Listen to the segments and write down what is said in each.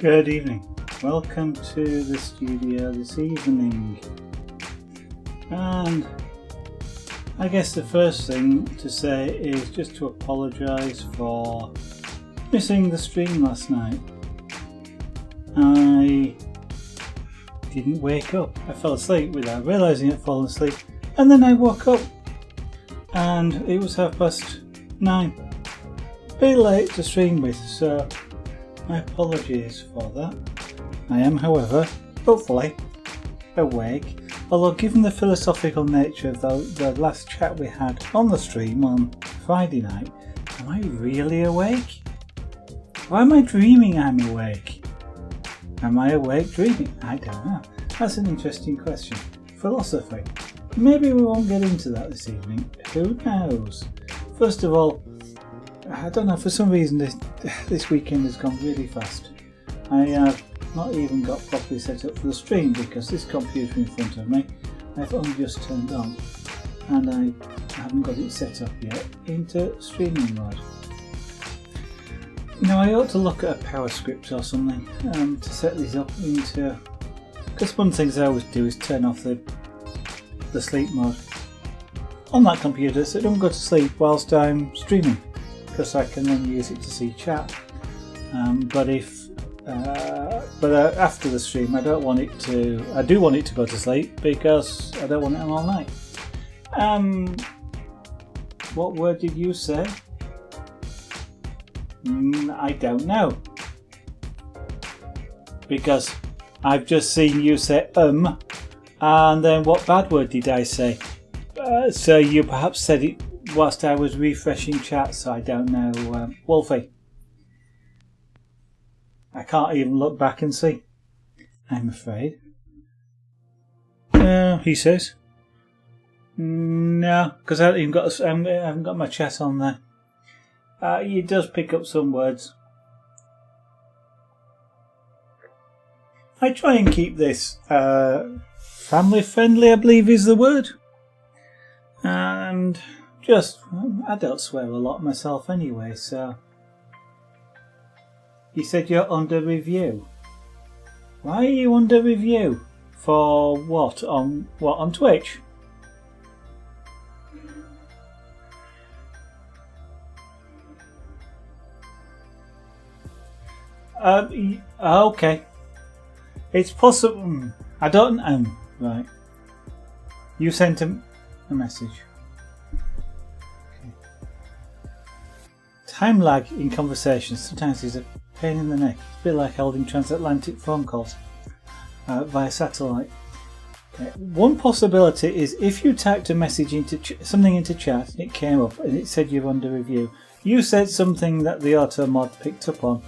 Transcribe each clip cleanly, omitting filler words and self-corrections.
Good evening. Welcome to the studio this evening. And I guess the first thing to say is just to apologise for missing the stream last night. I didn't wake up. I fell asleep without realising I'd fallen asleep, and then I woke up and it was 9:30. A bit late to stream with, so my apologies for that. I am, however, hopefully awake, although given the philosophical nature of the last chat we had on the stream on Friday night, am I really awake? Or am I dreaming I'm awake? Am I awake dreaming? I don't know. That's an interesting question. Philosophy. Maybe we won't get into that this evening. Who knows? First of all, I don't know, for some reason this weekend has gone really fast. I have not even got properly set up for the stream because this computer in front of me I've only just turned on and I haven't got it set up yet into streaming mode. Now I ought to look at a power script or something to set this up into, because one of the things I always do is turn off the sleep mode on that computer so I don't go to sleep whilst I'm streaming, because I can then use it to see chat. But after the stream, I do want it to go to sleep because I don't want it on all night. What word did you say? I don't know, because I've just seen you say and then what bad word did I say? So you perhaps said it whilst I was refreshing chat, so I don't know. Wolfie, I can't even look back and see, I'm afraid. He says. No, because I haven't got my chat on there. He does pick up some words. I try and keep this family friendly, I believe is the word. And I don't swear a lot myself anyway, so. You said you're under review. Why are you under review? For what? On Twitch? Okay. It's possible. I don't know. Right. You sent a message. Okay. Time lag in conversations sometimes is a pain in the neck. It's a bit like holding transatlantic phone calls via satellite. Okay. One possibility is if you typed a message into something into chat and it came up and it said you're under review. You said something that the auto mod picked up on,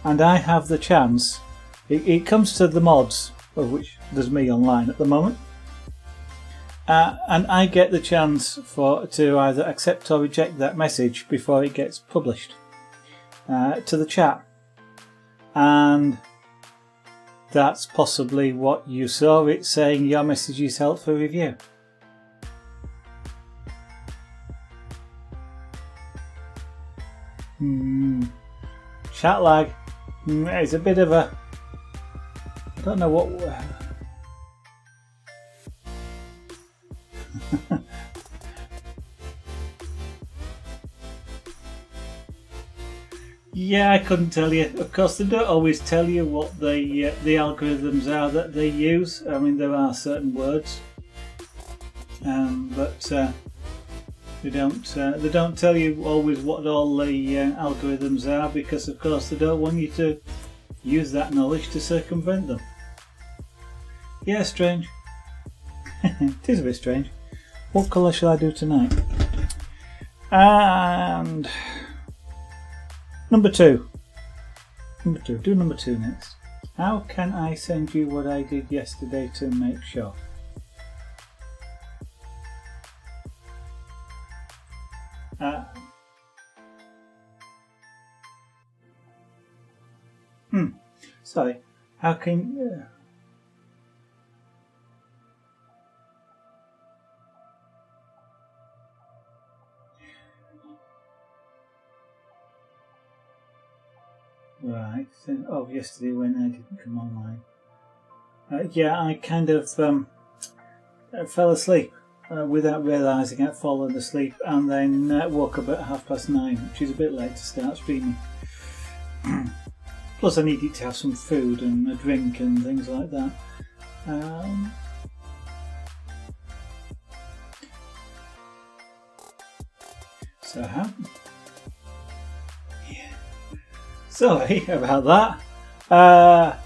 and I have the chance. It comes to the mods, of which there's me online at the moment, and I get the chance to either accept or reject that message before it gets published to the chat. And that's possibly what you saw. It's saying your message is held for review. Chat lag. It's a bit of a. I don't know what. Yeah, I couldn't tell you. Of course, they don't always tell you what the algorithms are that they use. I mean, there are certain words, but they don't tell you always what all the algorithms are, because, of course, they don't want you to use that knowledge to circumvent them. Yeah, strange. It is a bit strange. What colour shall I do tonight? And number two. Do number two next. How can I send you what I did yesterday to make sure? Sorry. How can... Right. Oh, yesterday when I didn't come online. Yeah, I kind of fell asleep without realising I'd fallen asleep, and then woke up at 9:30, which is a bit late to start streaming. Plus, I needed to have some food and a drink and things like that. So yeah. Sorry about that.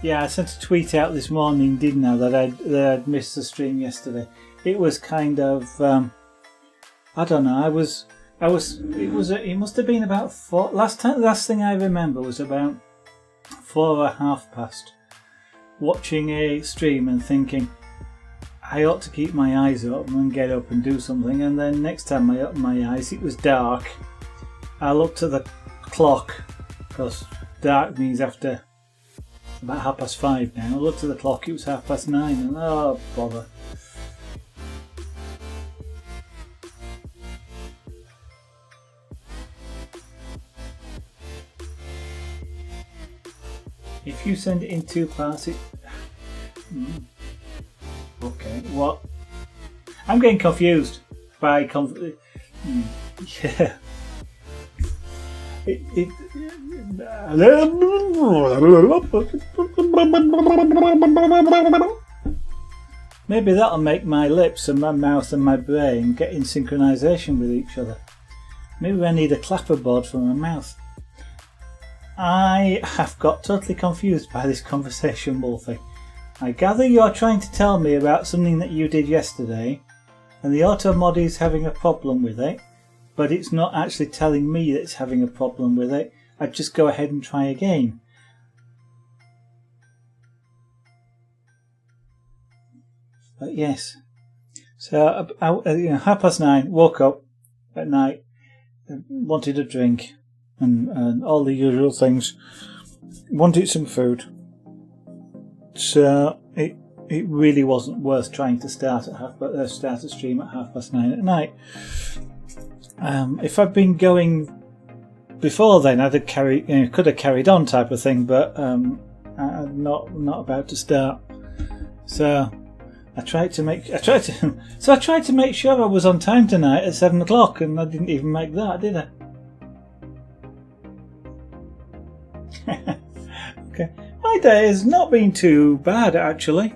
Yeah, I sent a tweet out this morning, didn't I, that I'd missed the stream yesterday. It was kind of, I don't know. It must have been about 4. Last thing I remember was about 4:30, watching a stream and thinking I ought to keep my eyes open and get up and do something. And then next time I opened my eyes, it was dark. I looked at the clock, because dark means after about 5:30 now. I looked at the clock, it was 9:30, and oh bother. If you send it in 2 parts, it... Okay, what? I'm getting confused by yeah. Maybe that'll make my lips and my mouth and my brain get in synchronization with each other. Maybe I need a clapperboard for my mouth. I have got totally confused by this conversation, Wolfie. I gather you're trying to tell me about something that you did yesterday, and the auto mod is having a problem with it, but it's not actually telling me that it's having a problem with it. I'd just go ahead and try again. But yes, so 9:30, woke up at night, wanted a drink and all the usual things, wanted some food. So it really wasn't worth trying to start a stream at 9:30 at night. If I'd been going before then, could have carried on type of thing, but I'm not about to start. So I tried to make sure I was on time tonight at 7 o'clock, and I didn't even make that, did I? Okay, my day has not been too bad actually.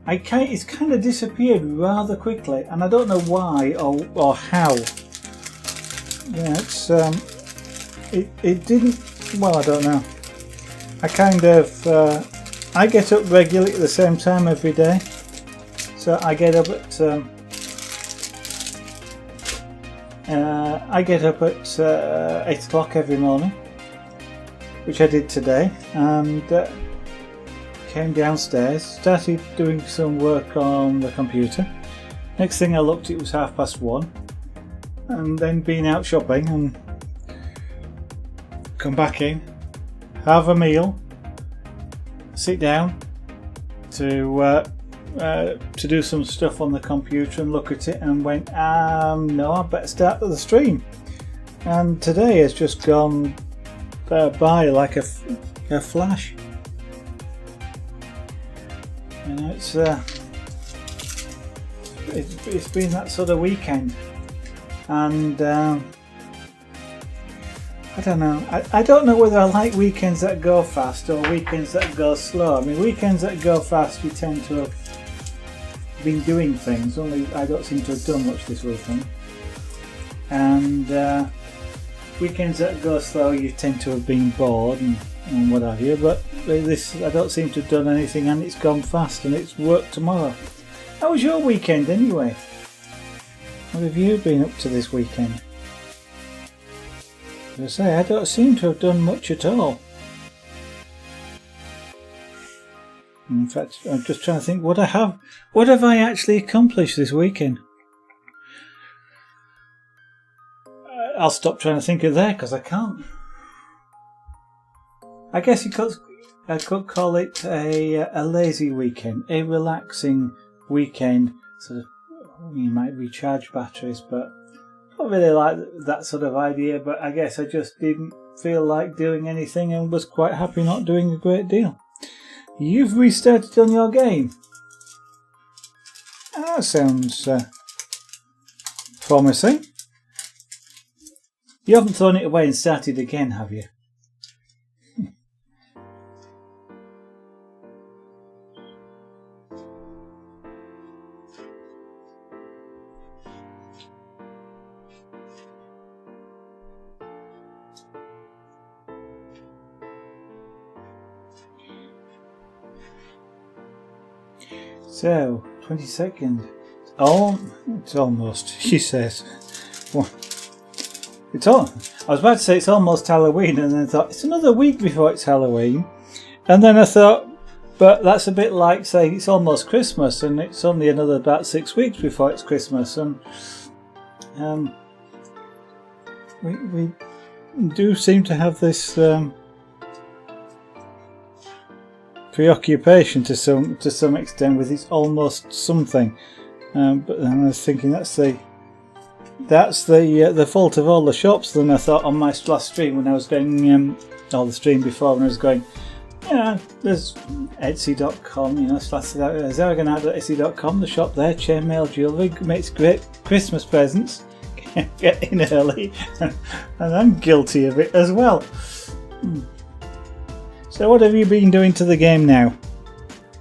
It's kind of disappeared rather quickly, and I don't know why or how. Yeah, it didn't. Well, I don't know. I get up regularly at the same time every day. So I get up at 8 o'clock every morning, which I did today, and came downstairs, started doing some work on the computer. Next thing I looked, it was 1:30, and then been out shopping and come back in, have a meal, sit down to do some stuff on the computer and look at it, and went, no, I better start the stream. And today has just gone by like a flash. You know, it's been that sort of weekend, and I don't know. I don't know whether I like weekends that go fast or weekends that go slow. I mean, weekends that go fast, you tend to have been doing things, only I don't seem to have done much this weekend. And weekends that go slow, you tend to have been bored and what have you. But this, I don't seem to have done anything, and it's gone fast, and it's work tomorrow. How was your weekend anyway? What have you been up to this weekend? As I say, I don't seem to have done much at all. In fact, I'm just trying to think what have I actually accomplished this weekend? I'll stop trying to think of there because I can't. I guess I could call it a lazy weekend, a relaxing weekend. Sort of, you might recharge batteries, but not really like that sort of idea, but I guess I just didn't feel like doing anything and was quite happy not doing a great deal. You've restarted on your game. That sounds promising. You haven't thrown it away and started again, have you? So, 22nd. Oh, it's almost, she says. What? It's all. I was about to say it's almost Halloween, and then I thought it's another week before it's Halloween. And then I thought, but that's a bit like saying it's almost Christmas, and it's only another about 6 weeks before it's Christmas. And we do seem to have this preoccupation to some extent with it's almost something, but then I was thinking that's the fault of all the shops. Then I thought on my last stream when I was going, or the stream before when I was going, yeah, there's Etsy.com, you know, Zaragonaut.etsy.com, the shop there, chainmail jewellery, makes great Christmas presents. Get in early, and I'm guilty of it as well. So what have you been doing to the game now?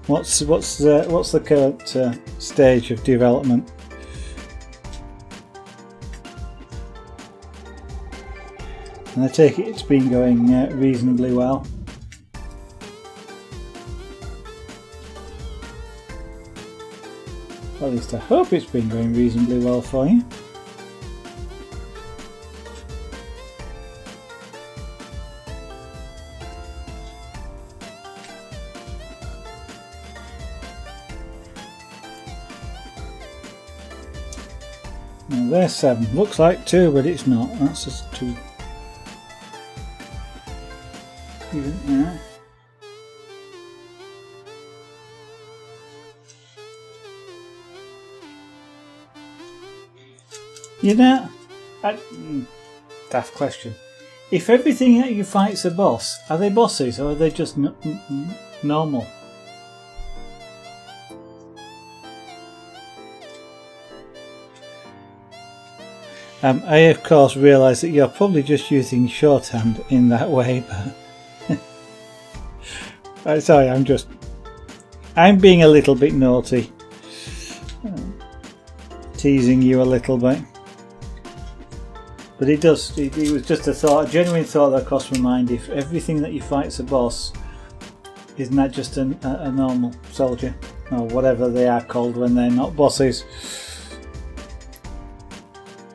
What's the current stage of development? And I take it it's been going reasonably well. Well, at least I hope it's been going reasonably well for you. Now there's 7. Looks like 2, but it's not. That's just 2. Yeah. You know, daft question. If everything that you fight's a boss, are they bosses or are they just normal? I of course realise that you're probably just using shorthand in that way, but sorry, I'm being a little bit naughty, teasing you a little bit. But it was just a thought, a genuine thought that crossed my mind. If everything that you fight's a boss, isn't that just a normal soldier? Or whatever they are called when they're not bosses.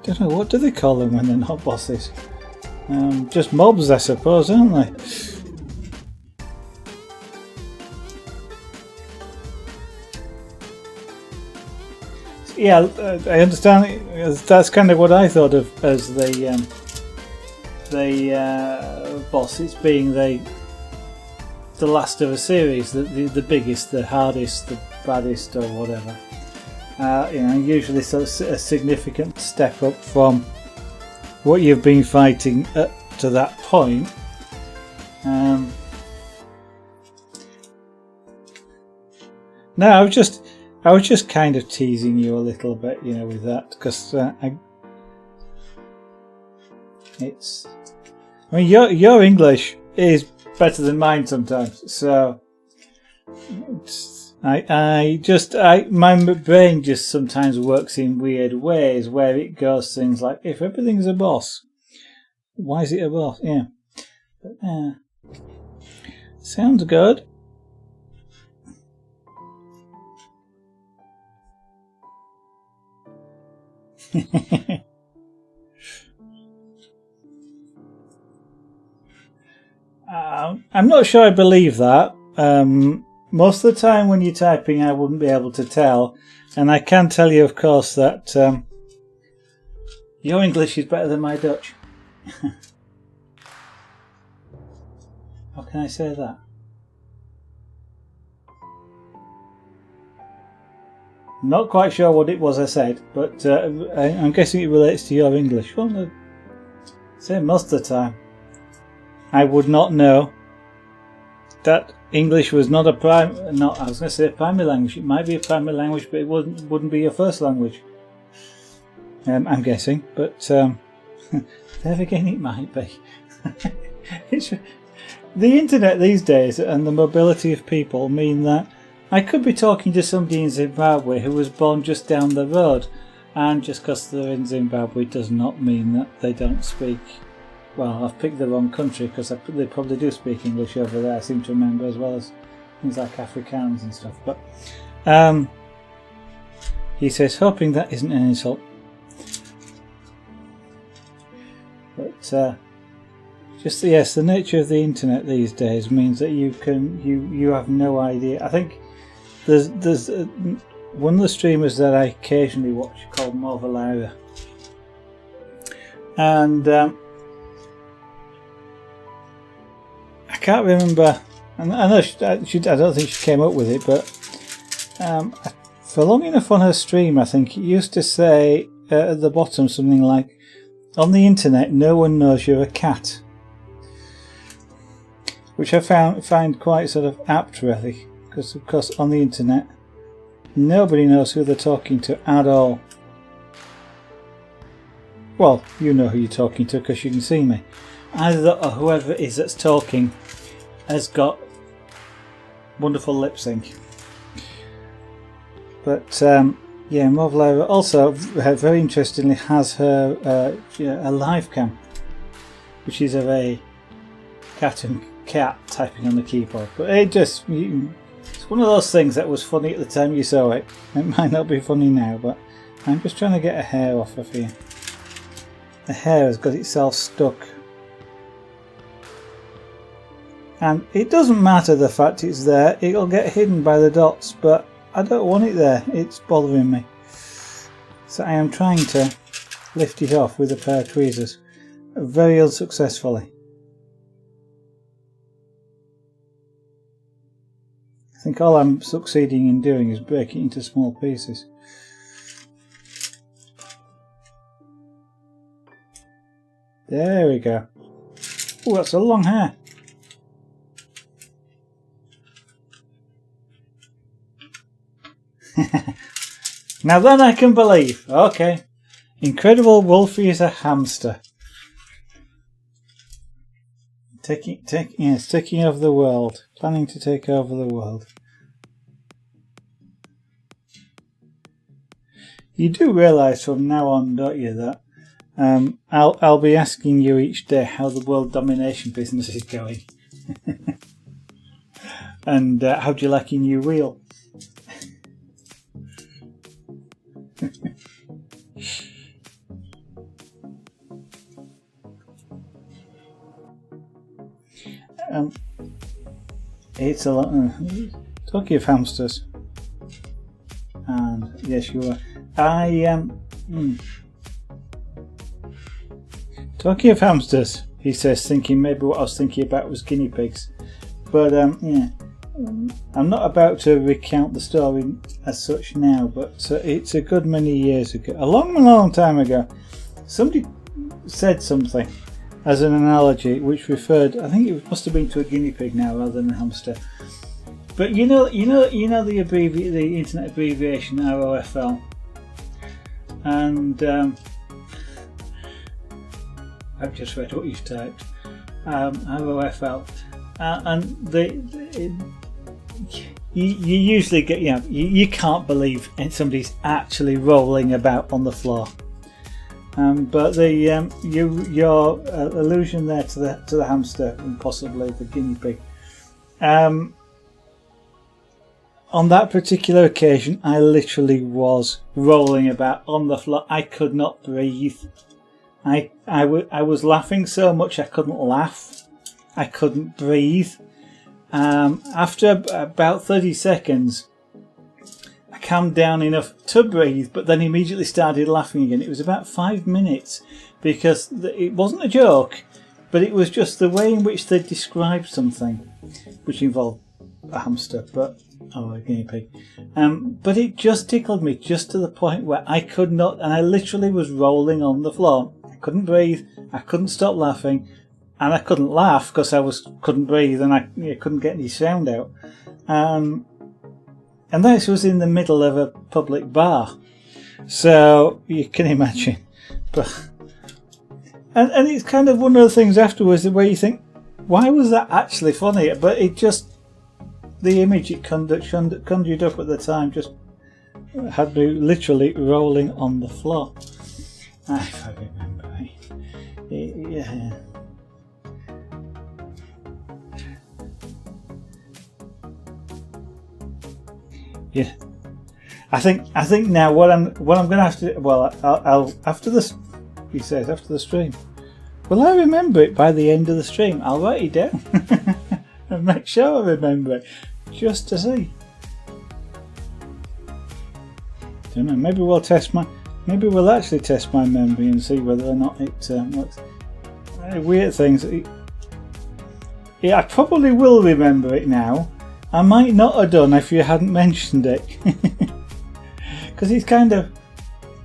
Don't know, what do they call them when they're not bosses? Just mobs, I suppose, aren't they? Yeah, I understand. That's kind of what I thought of as the bosses being the last of a series, the biggest, the hardest, the baddest, or whatever. You know, usually so a significant step up from what you've been fighting up to that point. No, I was just kind of teasing you a little bit, you know, with that, because I mean, your English is better than mine sometimes, so my brain just sometimes works in weird ways where it goes things like, if everything's a boss, why is it a boss? Yeah, but, sounds good. I'm not sure I believe that. Most of the time when you're typing I wouldn't be able to tell, and I can tell you of course that your English is better than my Dutch. How can I say that? Not quite sure what it was I said, but I'm guessing it relates to your English. Well, say most of the time. I would not know that English was not a I was going to say a primary language. It might be a primary language, but it wouldn't be your first language. I'm guessing, but then again, it might be. The internet these days and the mobility of people mean that I could be talking to somebody in Zimbabwe who was born just down the road, and just because they're in Zimbabwe does not mean that they don't speak. Well, I've picked the wrong country because they probably do speak English over there, I seem to remember, as well as things like Afrikaans and stuff. But he says, hoping that isn't an insult. But just yes, the nature of the internet these days means that you have no idea. I think there's one of the streamers that I occasionally watch called Morvalara, and I can't remember. I know I don't think she came up with it, but for long enough on her stream, I think it used to say at the bottom something like, "On the internet, no one knows you're a cat," which I find quite sort of apt, really, because of course on the internet, nobody knows who they're talking to at all. Well, you know who you're talking to because you can see me. Either or whoever it is that's talking has got wonderful lip sync. But yeah, Morvalara also very interestingly has her a live cam, which is of a cat and cat typing on the keyboard. But it's one of those things that was funny at the time you saw it. It might not be funny now, but I'm just trying to get a hair off of here. The hair has got itself stuck. And it doesn't matter the fact it's there, it'll get hidden by the dots, but I don't want it there, it's bothering me. So I am trying to lift it off with a pair of tweezers, very unsuccessfully. I think all I'm succeeding in doing is break it into small pieces. There we go. Oh, that's a long hair. Now that I can believe. Okay. Incredible Wolfie is a hamster. Taking over the world. Planning to take over the world. You do realise from now on, don't you, that I'll be asking you each day how the world domination business is going. And how do you like your new wheel? It's a lot. Talking of hamsters, and yes, you are. Talking of hamsters, he says, thinking maybe what I was thinking about was guinea pigs, but yeah, I'm not about to recount the story as such now, but it's a good many years ago, a long time ago. Somebody said something as an analogy which referred, I think it must have been to a guinea pig now rather than a hamster. But you know the internet abbreviation ROFL, and I've just read what you've typed. ROFL, and you usually get you can't believe somebody's actually rolling about on the floor. But your allusion there to the hamster and possibly the guinea pig. On that particular occasion, I literally was rolling about on the floor. I could not breathe. I was laughing so much I couldn't laugh. I couldn't breathe. After about 30 seconds, I calmed down enough to breathe, but then immediately started laughing again. It was about 5 minutes because it wasn't a joke, but it was just the way in which they described something, which involved a hamster. But Oh, a guinea pig. But it just tickled me just to the point where I could not, and I literally was rolling on the floor. I couldn't breathe, I couldn't stop laughing, and I couldn't laugh because I couldn't breathe and I couldn't get any sound out. And this was in the middle of a public bar, so you can imagine. But and it's kind of one of the things afterwards where you think, why was that actually funny? But it just, the image it conjured up at the time just had me literally rolling on the floor. If I remember right. Yeah. Yeah. I think now what I'm going to have to, well, I'll after this, he says, after the stream. Will I remember it by the end of the stream? I'll write it down and make sure I remember it, just to see. Don't know. Maybe we'll actually test my memory and see whether or not it works. Weird things. Yeah, I probably will remember it now. I might not have done if you hadn't mentioned it, because it's kind of,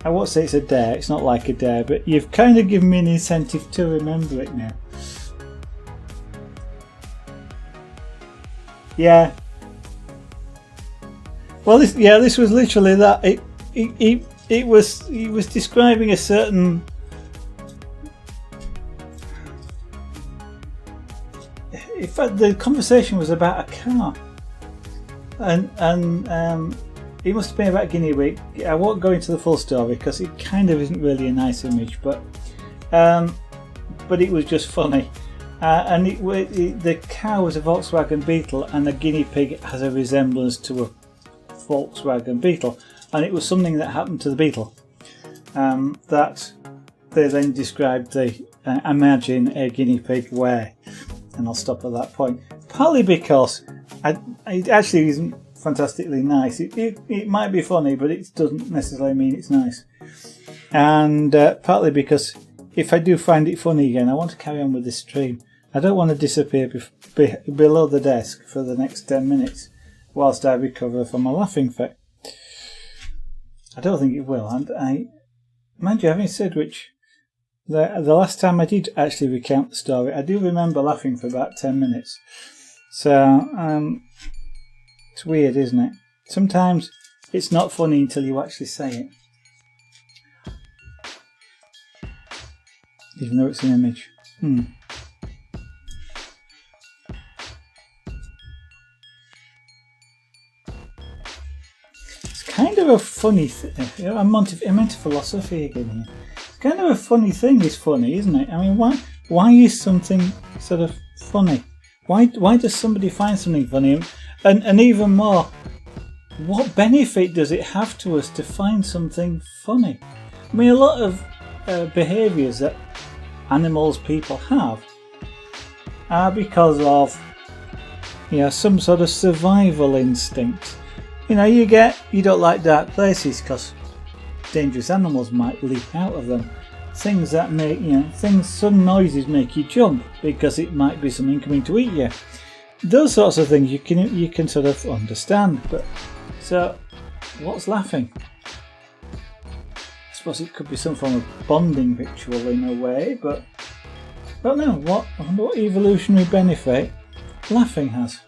I won't say it's a dare, it's not like a dare, but you've kind of given me an incentive to remember it now. Yeah. Well, this was literally that. He was describing a certain. In fact, the conversation was about a car, and it must have been about guinea pig. I won't go into the full story because it kind of isn't really a nice image, but it was just funny. And the car was a Volkswagen Beetle, and the guinea pig has a resemblance to a Volkswagen Beetle, and it was something that happened to the Beetle that they then described the imagine a guinea pig way. And I'll stop at that point. Partly because it actually isn't fantastically nice. It might be funny, but it doesn't necessarily mean it's nice. And partly because if I do find it funny again, I want to carry on with this stream. I don't want to disappear below the desk for the next 10 minutes whilst I recover from a laughing fit. I don't think it will. And mind you, having said which, the last time I did actually recount the story, I do remember laughing for about 10 minutes. So, it's weird, isn't it? Sometimes it's not funny until you actually say it. Even though it's an image. It's kind of a funny thing. I'm into philosophy again here. Kind of a funny thing is funny, isn't it? I mean, why is something sort of funny? Why does somebody find something funny? And even more, what benefit does it have to us to find something funny? I mean, a lot of behaviours that animals, people have are because of some sort of survival instinct. You don't like dark places because dangerous animals might leap out of them. Things that make, sudden noises make you jump because it might be something coming to eat you. Those sorts of things you can sort of understand. But so, what's laughing? I suppose it could be some form of bonding ritual in a way, but I don't know what evolutionary benefit laughing has.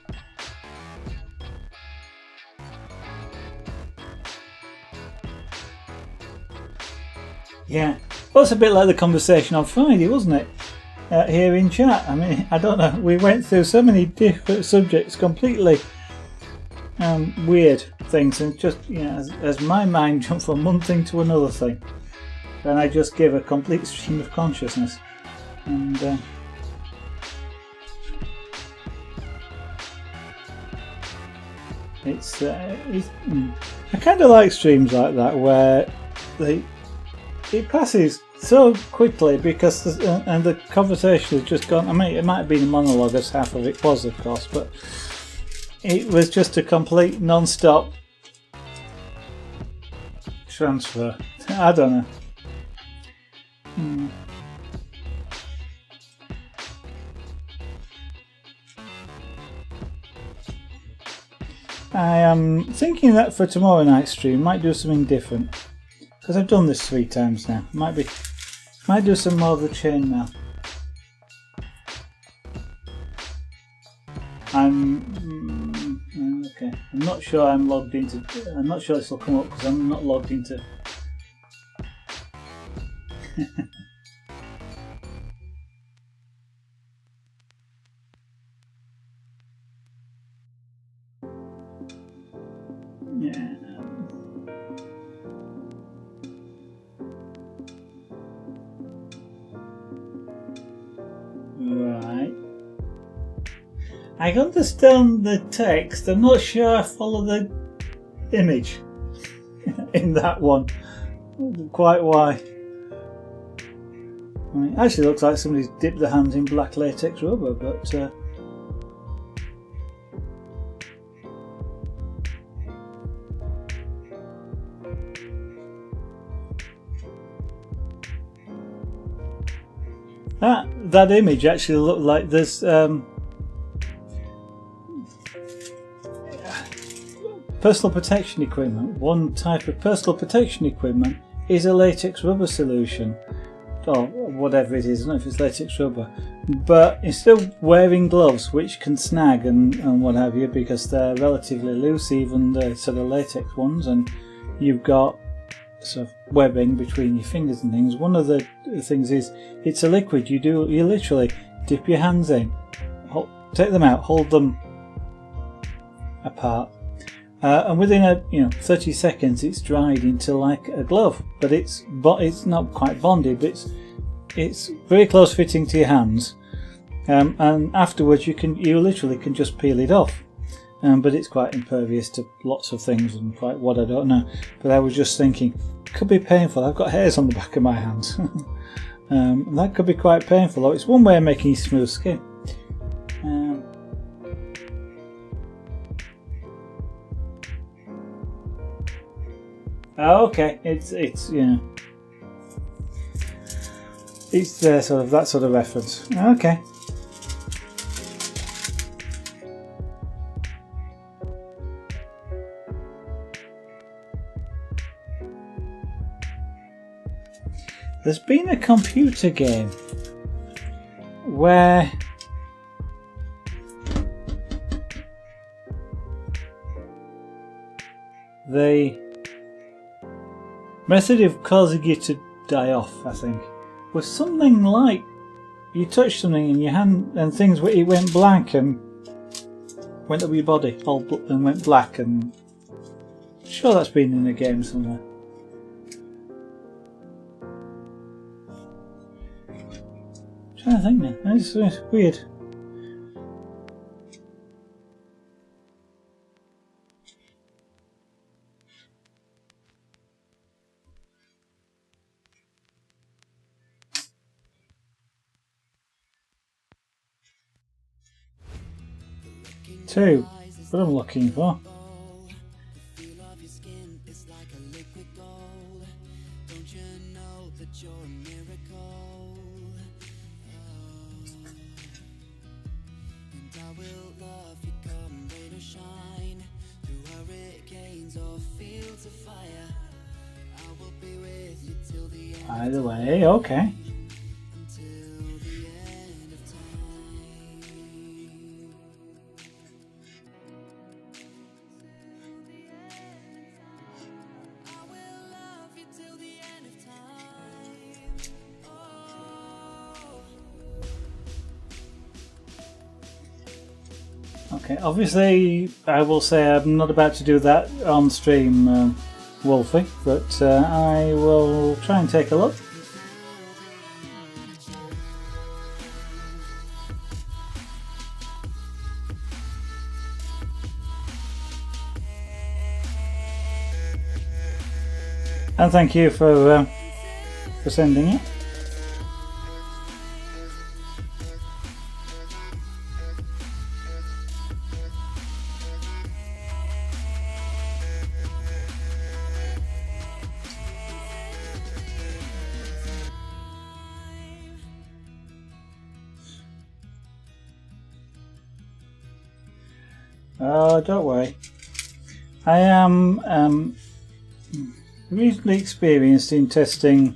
Yeah, well, it's a bit like the conversation on Friday, wasn't it? Here in chat. I mean, I don't know. We went through so many different subjects, completely weird things, and just as my mind jumped from one thing to another thing, and I just gave a complete stream of consciousness. And I kind of like streams like that where it passes so quickly because and the conversation has just gone. I mean, it might have been a monologue, as half of it was, of course, but it was just a complete non-stop transfer. I don't know. I am thinking that for tomorrow night's stream might do something different, because I've done this 3 times now. Might do some more of the chainmail. Okay. I'm not sure I'm logged into. I'm not sure this will come up because I'm not logged into. Yeah. Right. I understand the text. I'm not sure I follow the image in that one. Quite why. It actually looks like somebody's dipped their hands in black latex rubber, but that image actually looked like there's personal protection equipment. One type of personal protection equipment is a latex rubber solution, or whatever it is. I don't know if it's latex rubber, but instead of wearing gloves which can snag and what have you, because they're relatively loose, even the sort of latex ones, and you've got sort of webbing between your fingers and things. One of the things is it's a liquid. You literally dip your hands in, take them out, hold them apart, and within 30 seconds it's dried into like a glove. But it's not quite bonded, but it's very close fitting to your hands, and afterwards you literally can just peel it off. But it's quite impervious to lots of things and quite what I don't know. But I was just thinking, it could be painful. I've got hairs on the back of my hands. That could be quite painful. It's one way of making smooth skin. Okay, it's sort of that sort of reference. Okay. There's been a computer game where the method of causing you to die off, I think, was something like you touched something in your hand and it went black and went up your body and went black, and I'm sure that's been in a game somewhere. I'm trying to think now. It's weird. Two, what I'm looking for. Either way, okay. Okay, obviously I will say I'm not about to do that on stream, Wolfie, but I will try and take a look. And thank you for sending it. Oh, don't worry. I am reasonably experienced in testing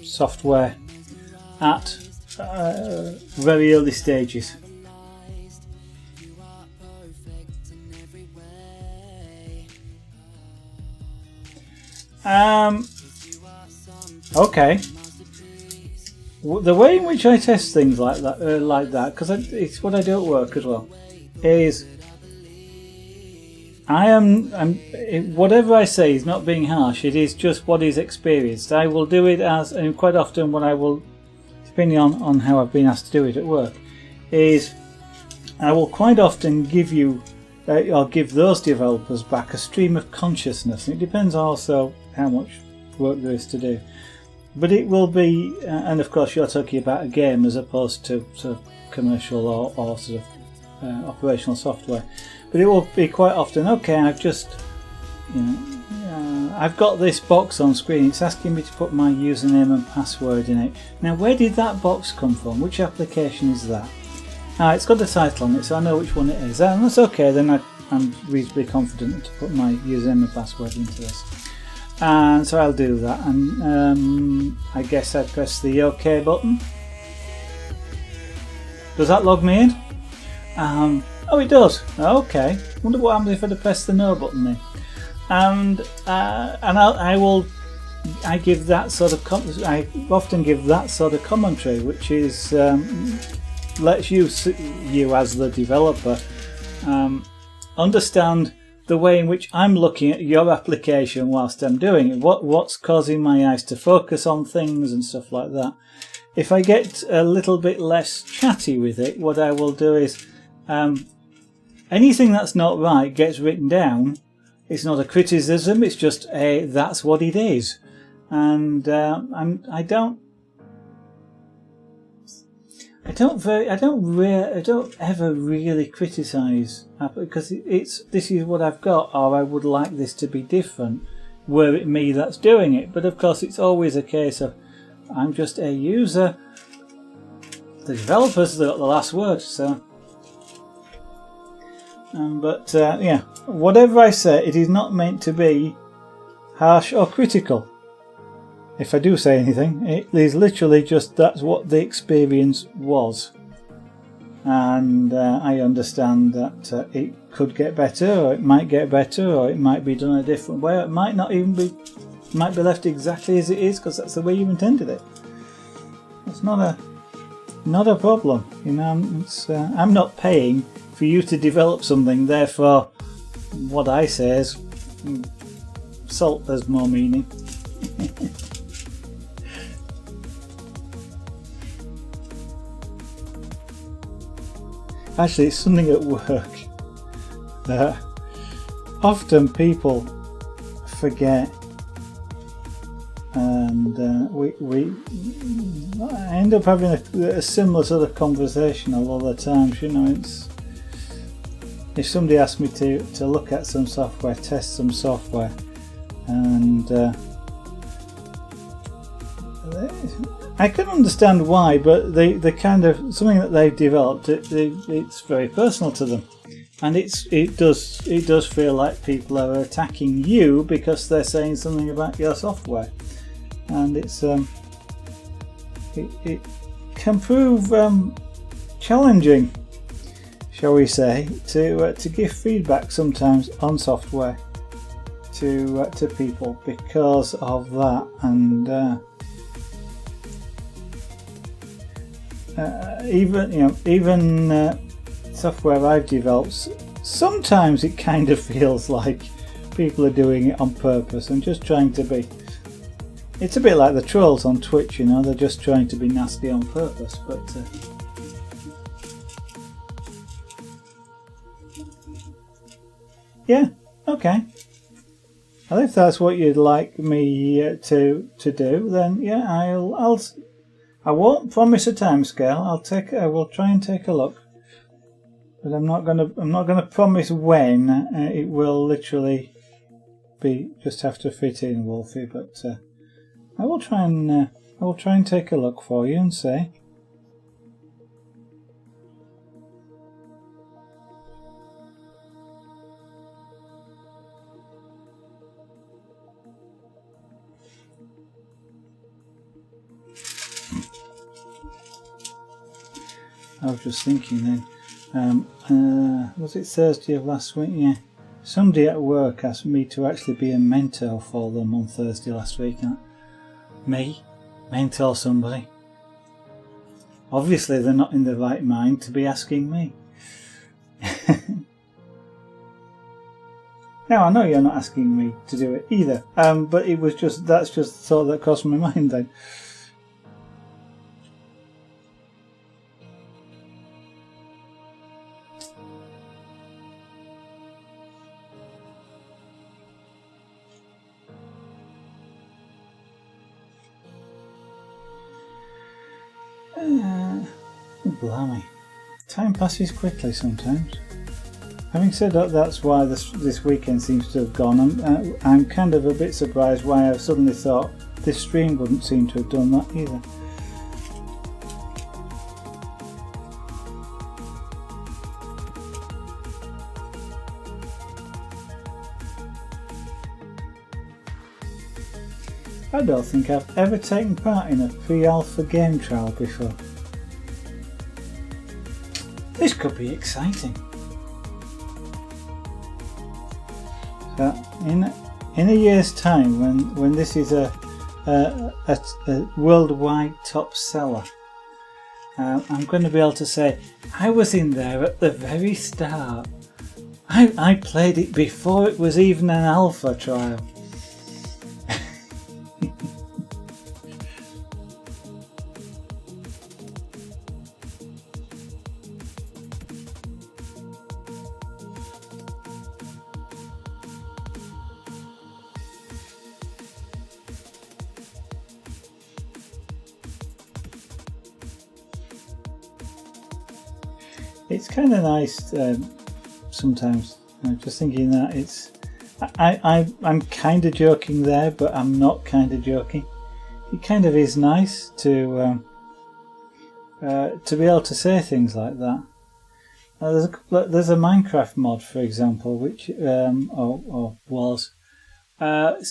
software at very early stages. Okay. The way in which I test things like that, because it's what I do at work as well, is whatever I say is not being harsh. It is just what is experienced. I will do it as, and quite often what I will, depending on how I've been asked to do it at work, is I will quite often give you, or give those developers back a stream of consciousness. And it depends also how much work there is to do. But it will be, and of course you're talking about a game as opposed to sort of commercial or sort of operational software. But it will be quite often, okay, I've just, I've got this box on screen. It's asking me to put my username and password in it. Now, where did that box come from? Which application is that? It's got the title on it, so I know which one it is. And that's okay, then I'm reasonably confident to put my username and password into this. And so I'll do that, and I guess I press the OK button. Does that log me in? Oh, it does. Okay. Wonder what happens if I press the No button then. And I give that sort of I often give that sort of commentary, which is lets you as the developer understand the way in which I'm looking at your application whilst I'm doing it. What's causing my eyes to focus on things and stuff like that. If I get a little bit less chatty with it, what I will do is anything that's not right gets written down. It's not a criticism, it's just that's what it is. And I don't ever really criticise, because this is what I've got, or I would like this to be different, were it me that's doing it. But of course it's always a case of I'm just a user. The developers got the last word, so. Yeah, whatever I say, it is not meant to be harsh or critical. If I do say anything, it is literally just that's what the experience was. And I understand that it could get better, or it might get better, or it might be done a different way, or it might not even be, might be left exactly as it is because that's the way you intended it. It's not a problem, I'm not paying for you to develop something, therefore what I say is salt has more meaning. Actually, it's something at work that often people forget, and I end up having a similar sort of conversation a lot of the times. It's if somebody asks me to look at some software, test some software, and I can understand why, but the kind of something that they've developed, it's very personal to them, and it does feel like people are attacking you because they're saying something about your software, and it can prove challenging, shall we say, to give feedback sometimes on software to people because of that, and. Even software I've developed, sometimes it kind of feels like people are doing it on purpose and just trying to be. It's a bit like the trolls on Twitch, they're just trying to be nasty on purpose. But yeah, okay. Well, if that's what you'd like me to do, then yeah, I won't promise a timescale. I will try and take a look, but I'm not gonna promise when. It will literally be just have to fit in, Wolfie. But I will try and take a look for you and say. I was just thinking then, was it Thursday of last week? Yeah. Somebody at work asked me to actually be a mentor for them on Thursday last week. Me? Mentor somebody? Obviously they're not in the right mind to be asking me. Now I know you're not asking me to do it either, but it was that's just the thought that crossed my mind then. Blimey. Time passes quickly sometimes. Having said that, that's why this weekend seems to have gone. I'm kind of a bit surprised why I suddenly thought this stream wouldn't seem to have done that either. I don't think I've ever taken part in a pre-alpha game trial before. This could be exciting. So in a year's time, when this is a worldwide top seller, I'm going to be able to say I was in there at the very start. I played it before it was even an alpha trial. It's kind of nice sometimes. Just thinking that I'm kind of joking there, but I'm not kind of joking. It kind of is nice to be able to say things like that. There's a Minecraft mod, for example, which was not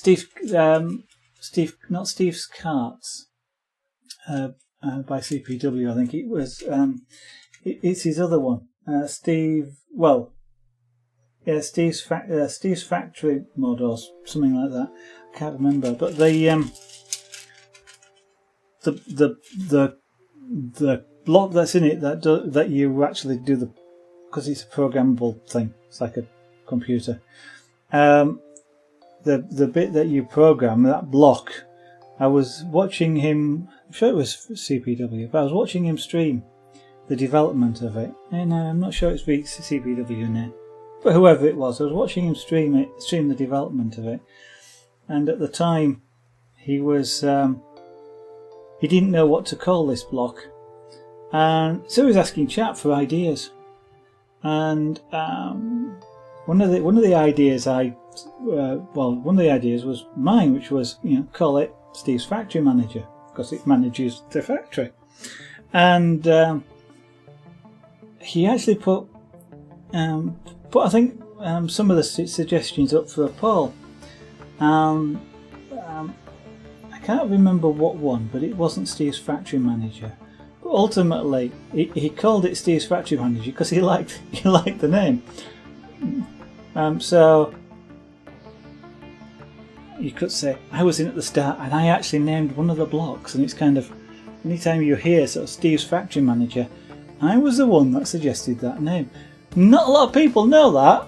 Steve's Carts by CPW. I think it was. It's his other one, Steve's Factory mod or something like that. I can't remember, but the block that's in it that you actually do because it's a programmable thing. It's like a computer. The bit that you program, that block, I was watching him. I'm sure it was CPW, but I was watching him stream the development of it, and I'm not sure it's CPW now, but whoever it was, I was watching him stream the development of it, and at the time he was he didn't know what to call this block, and so he was asking chat for ideas, and one of the ideas was mine, which was call it Steve's Factory Manager because it manages the factory, and he actually put I think some of the suggestions up for a poll. I can't remember what one, but it wasn't Steve's Factory Manager. But ultimately, he called it Steve's Factory Manager because he liked the name. So you could say I was in at the start, and I actually named one of the blocks. And it's kind of anytime you hear sort of Steve's Factory Manager, I was the one that suggested that name. Not a lot of people know that,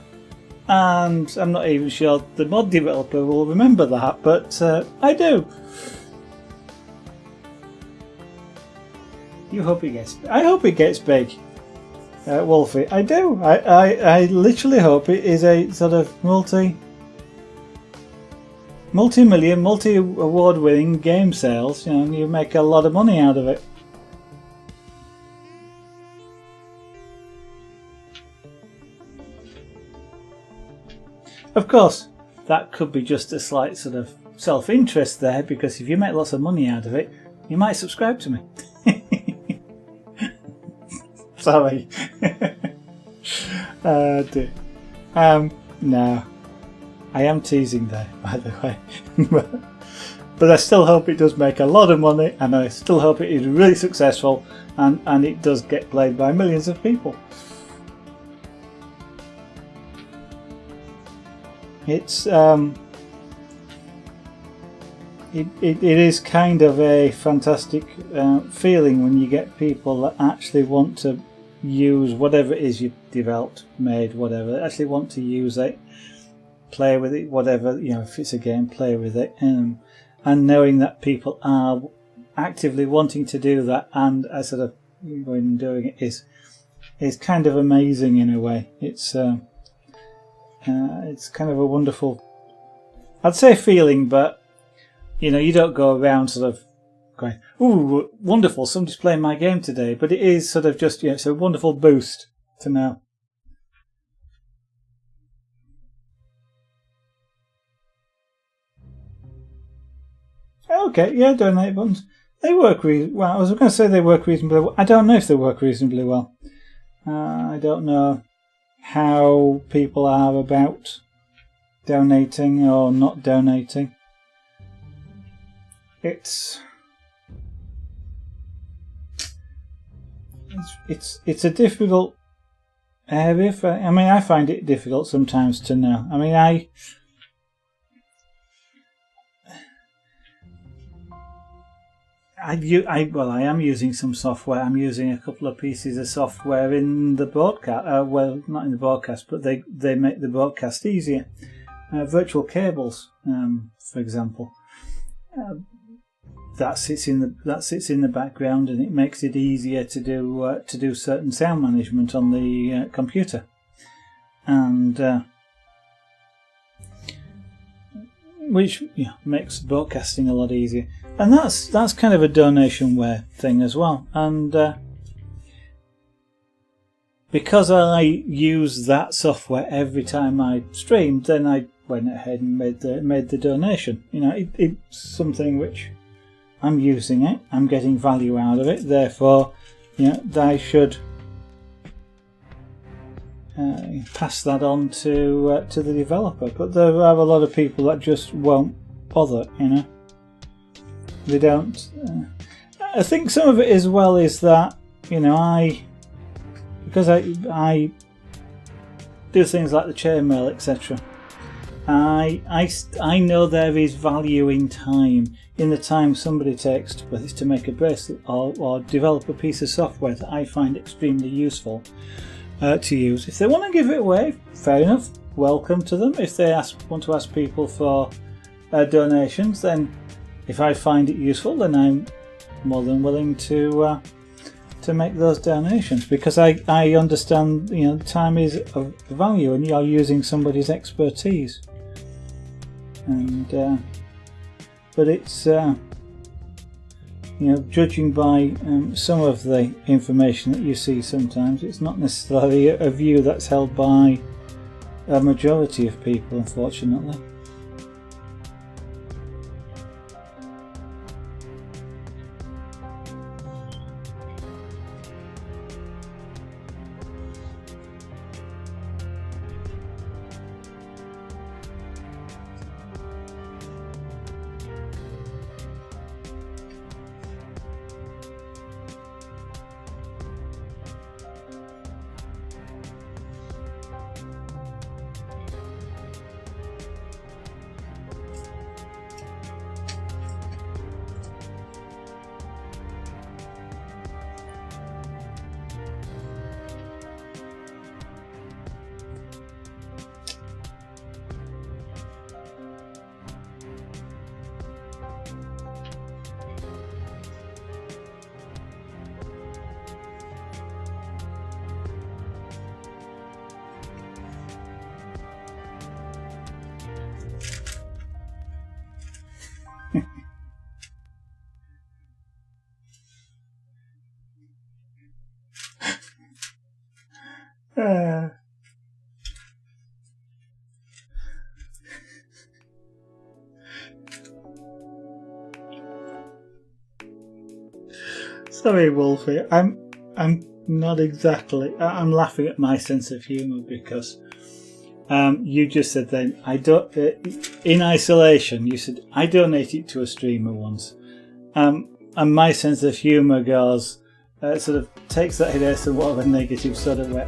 and I'm not even sure the mod developer will remember that, but I do. I hope it gets big, Wolfie. I do. I literally hope it is a sort of multi-million, multi-award-winning game sales. And you make a lot of money out of it. Of course, that could be just a slight sort of self-interest there, because if you make lots of money out of it, you might subscribe to me. Sorry. Dear. No, I am teasing there, by the way. But I still hope it does make a lot of money, and I still hope it is really successful, and it does get played by millions of people. It's it is kind of a fantastic feeling when you get people that actually want to use whatever it is you've developed, made, whatever, actually want to use it, play with it, whatever, if it's a game, play with it, and knowing that people are actively wanting to do that and sort of going and doing it is kind of amazing in a way. It's kind of a wonderful, I'd say, feeling, but you don't go around sort of going, "Ooh, wonderful! Somebody's playing my game today." But it is sort of just, it's a wonderful boost to know. Okay, yeah, donate buttons. They work well. I was going to say they work reasonably well. I don't know if they work reasonably well. I don't know how people are about donating or not donating. It's a difficult area for. I mean, I find it difficult sometimes to know. I mean, I am using some software. I'm using a couple of pieces of software in the broadcast. Well, not in the broadcast, but they make the broadcast easier. Virtual cables, for example. That sits in the background, and it makes it easier to do certain sound management on the computer, and which makes broadcasting a lot easier. And that's kind of a donationware thing as well. And because I use that software every time I streamed, then I went ahead and made the donation. It's something which I'm using it, I'm getting value out of it, therefore, I should pass that on to the developer. But there are a lot of people that just won't bother, They don't. I think some of it as well is that, because I do things like the chainmail, etc. I know there is value in time, in the time somebody takes, whether it's to make a bracelet or develop a piece of software that I find extremely useful to use. If they want to give it away, fair enough, welcome to them. If they want to ask people for donations, then if I find it useful, then I'm more than willing to make those donations, because I understand time is of value, and you're using somebody's expertise. And but it's judging by some of the information that you see, sometimes it's not necessarily a view that's held by a majority of people, unfortunately. Sorry, Wolfie. I'm not exactly. I'm laughing at my sense of humour because You just said then, I don't. In isolation, you said I donate it to a streamer once, and my sense of humour goes. Sort of takes that in a somewhat of a negative sort of way.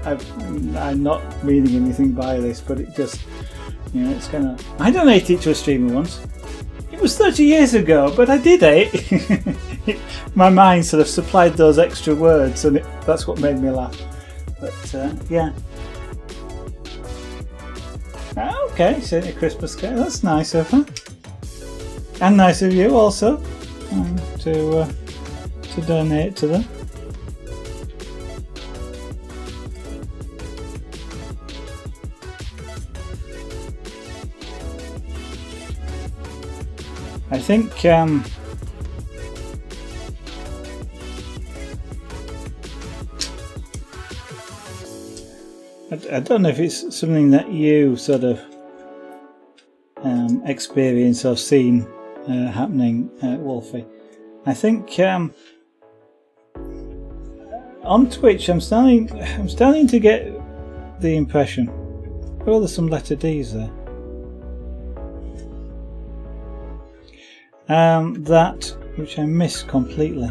I'm not meaning anything by this, but it just, it's kind of. I donated it to a streamer once. It was 30 years ago, but I did it. My mind sort of supplied those extra words, and that's what made me laugh. But yeah. Okay, sent a Christmas card. That's nice of her, and nice of you also to donate to them. I think I don't know if it's something that you sort of experience or seen happening, Wolfie. I think on Twitch I'm starting to get the impression. Oh, there's some letter D's there. That which I missed completely.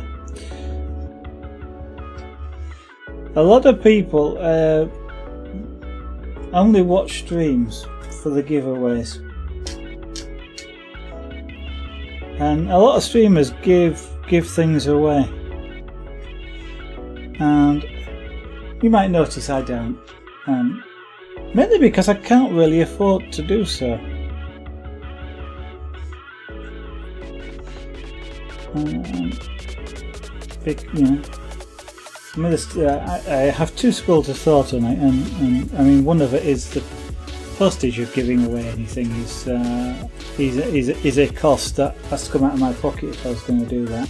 A lot of people only watch streams for the giveaways, and a lot of streamers give things away, and you might notice I don't, mainly because I can't really afford to do so. I have two schools of thought on it, and I mean, one of it is the postage of giving away anything is a cost that has to come out of my pocket if I was going to do that.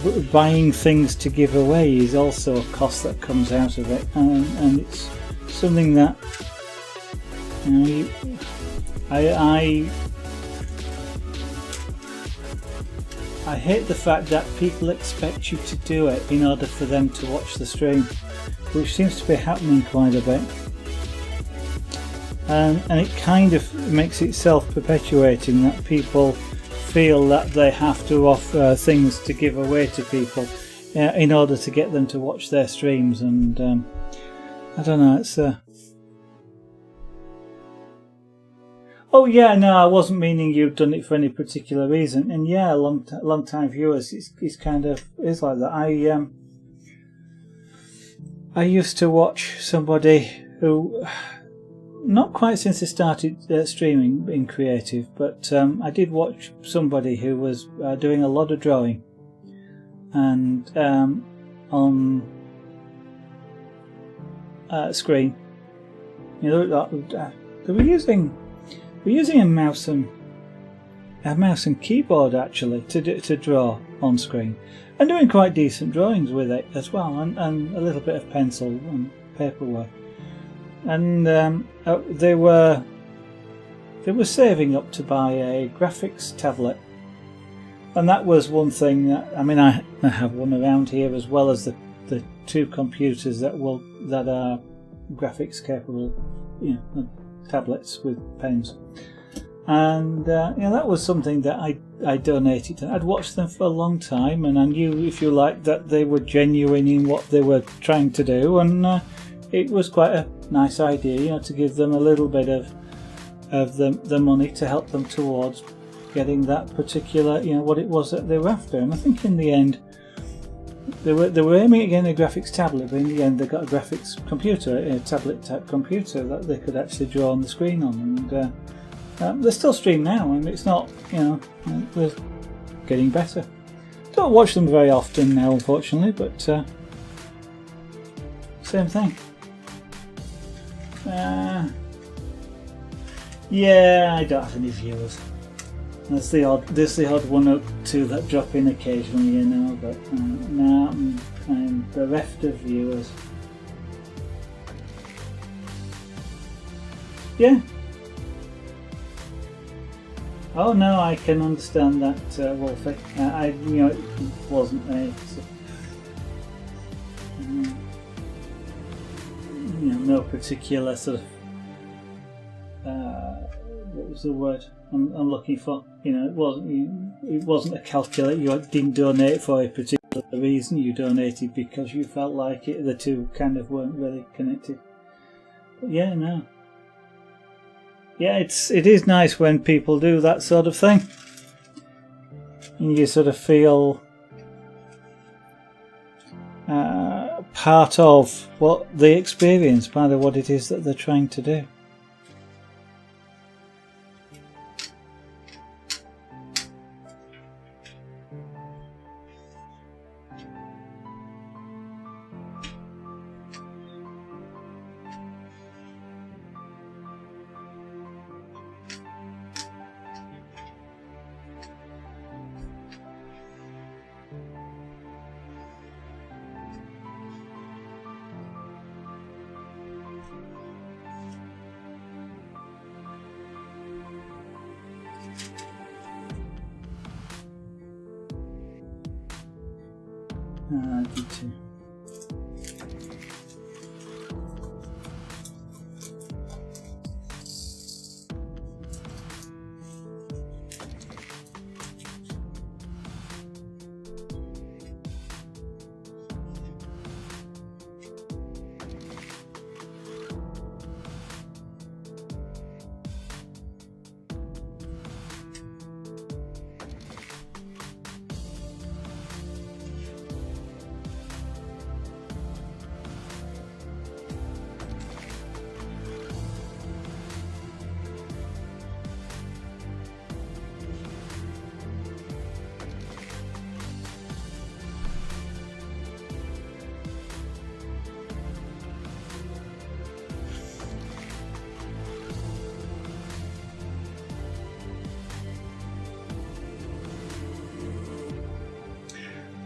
But buying things to give away is also a cost that comes out of it, and it's something that I hate the fact that people expect you to do it in order for them to watch the stream, which seems to be happening quite a bit, and it kind of makes it self-perpetuating that people feel that they have to offer things to give away to people in order to get them to watch their streams, and I don't know, it's oh yeah, no, I wasn't meaning you've done it for any particular reason. And yeah, long time viewers, it's kind of is like that. I used to watch somebody who, not quite since they started streaming, being creative, but I did watch somebody who was doing a lot of drawing, and on screen, they were using a mouse and keyboard actually to draw on screen, and doing quite decent drawings with it as well, and a little bit of pencil and paperwork. And they were saving up to buy a graphics tablet, and that was one thing that I have one around here, as well as the two computers that are graphics capable, tablets with pens, and that was something that I donated. I'd watched them for a long time, and I knew, if you like, that they were genuine in what they were trying to do, and it was quite a nice idea, to give them a little bit of the money to help them towards getting that particular, what it was that they were after. And I think in the end they were aiming at getting a graphics tablet, but in the end they got a graphics computer, a tablet type computer that they could actually draw on the screen on, and they still stream now, and it's not, they're getting better. Don't watch them very often now, unfortunately, but same thing. Yeah, I don't have any viewers. There's the odd one or two that drop in occasionally, but no, I'm bereft of viewers. Yeah. Oh no, I can understand that, Wolfie. It wasn't me. So. no particular sort of what was the word I'm looking for? You know, it wasn't a calculator. You didn't donate for a particular reason. You donated because you felt like it. The two kind of weren't really connected. But yeah, no. Yeah, it is nice when people do that sort of thing. And you sort of feel part of what they experience, part of what it is that they're trying to do. I did too.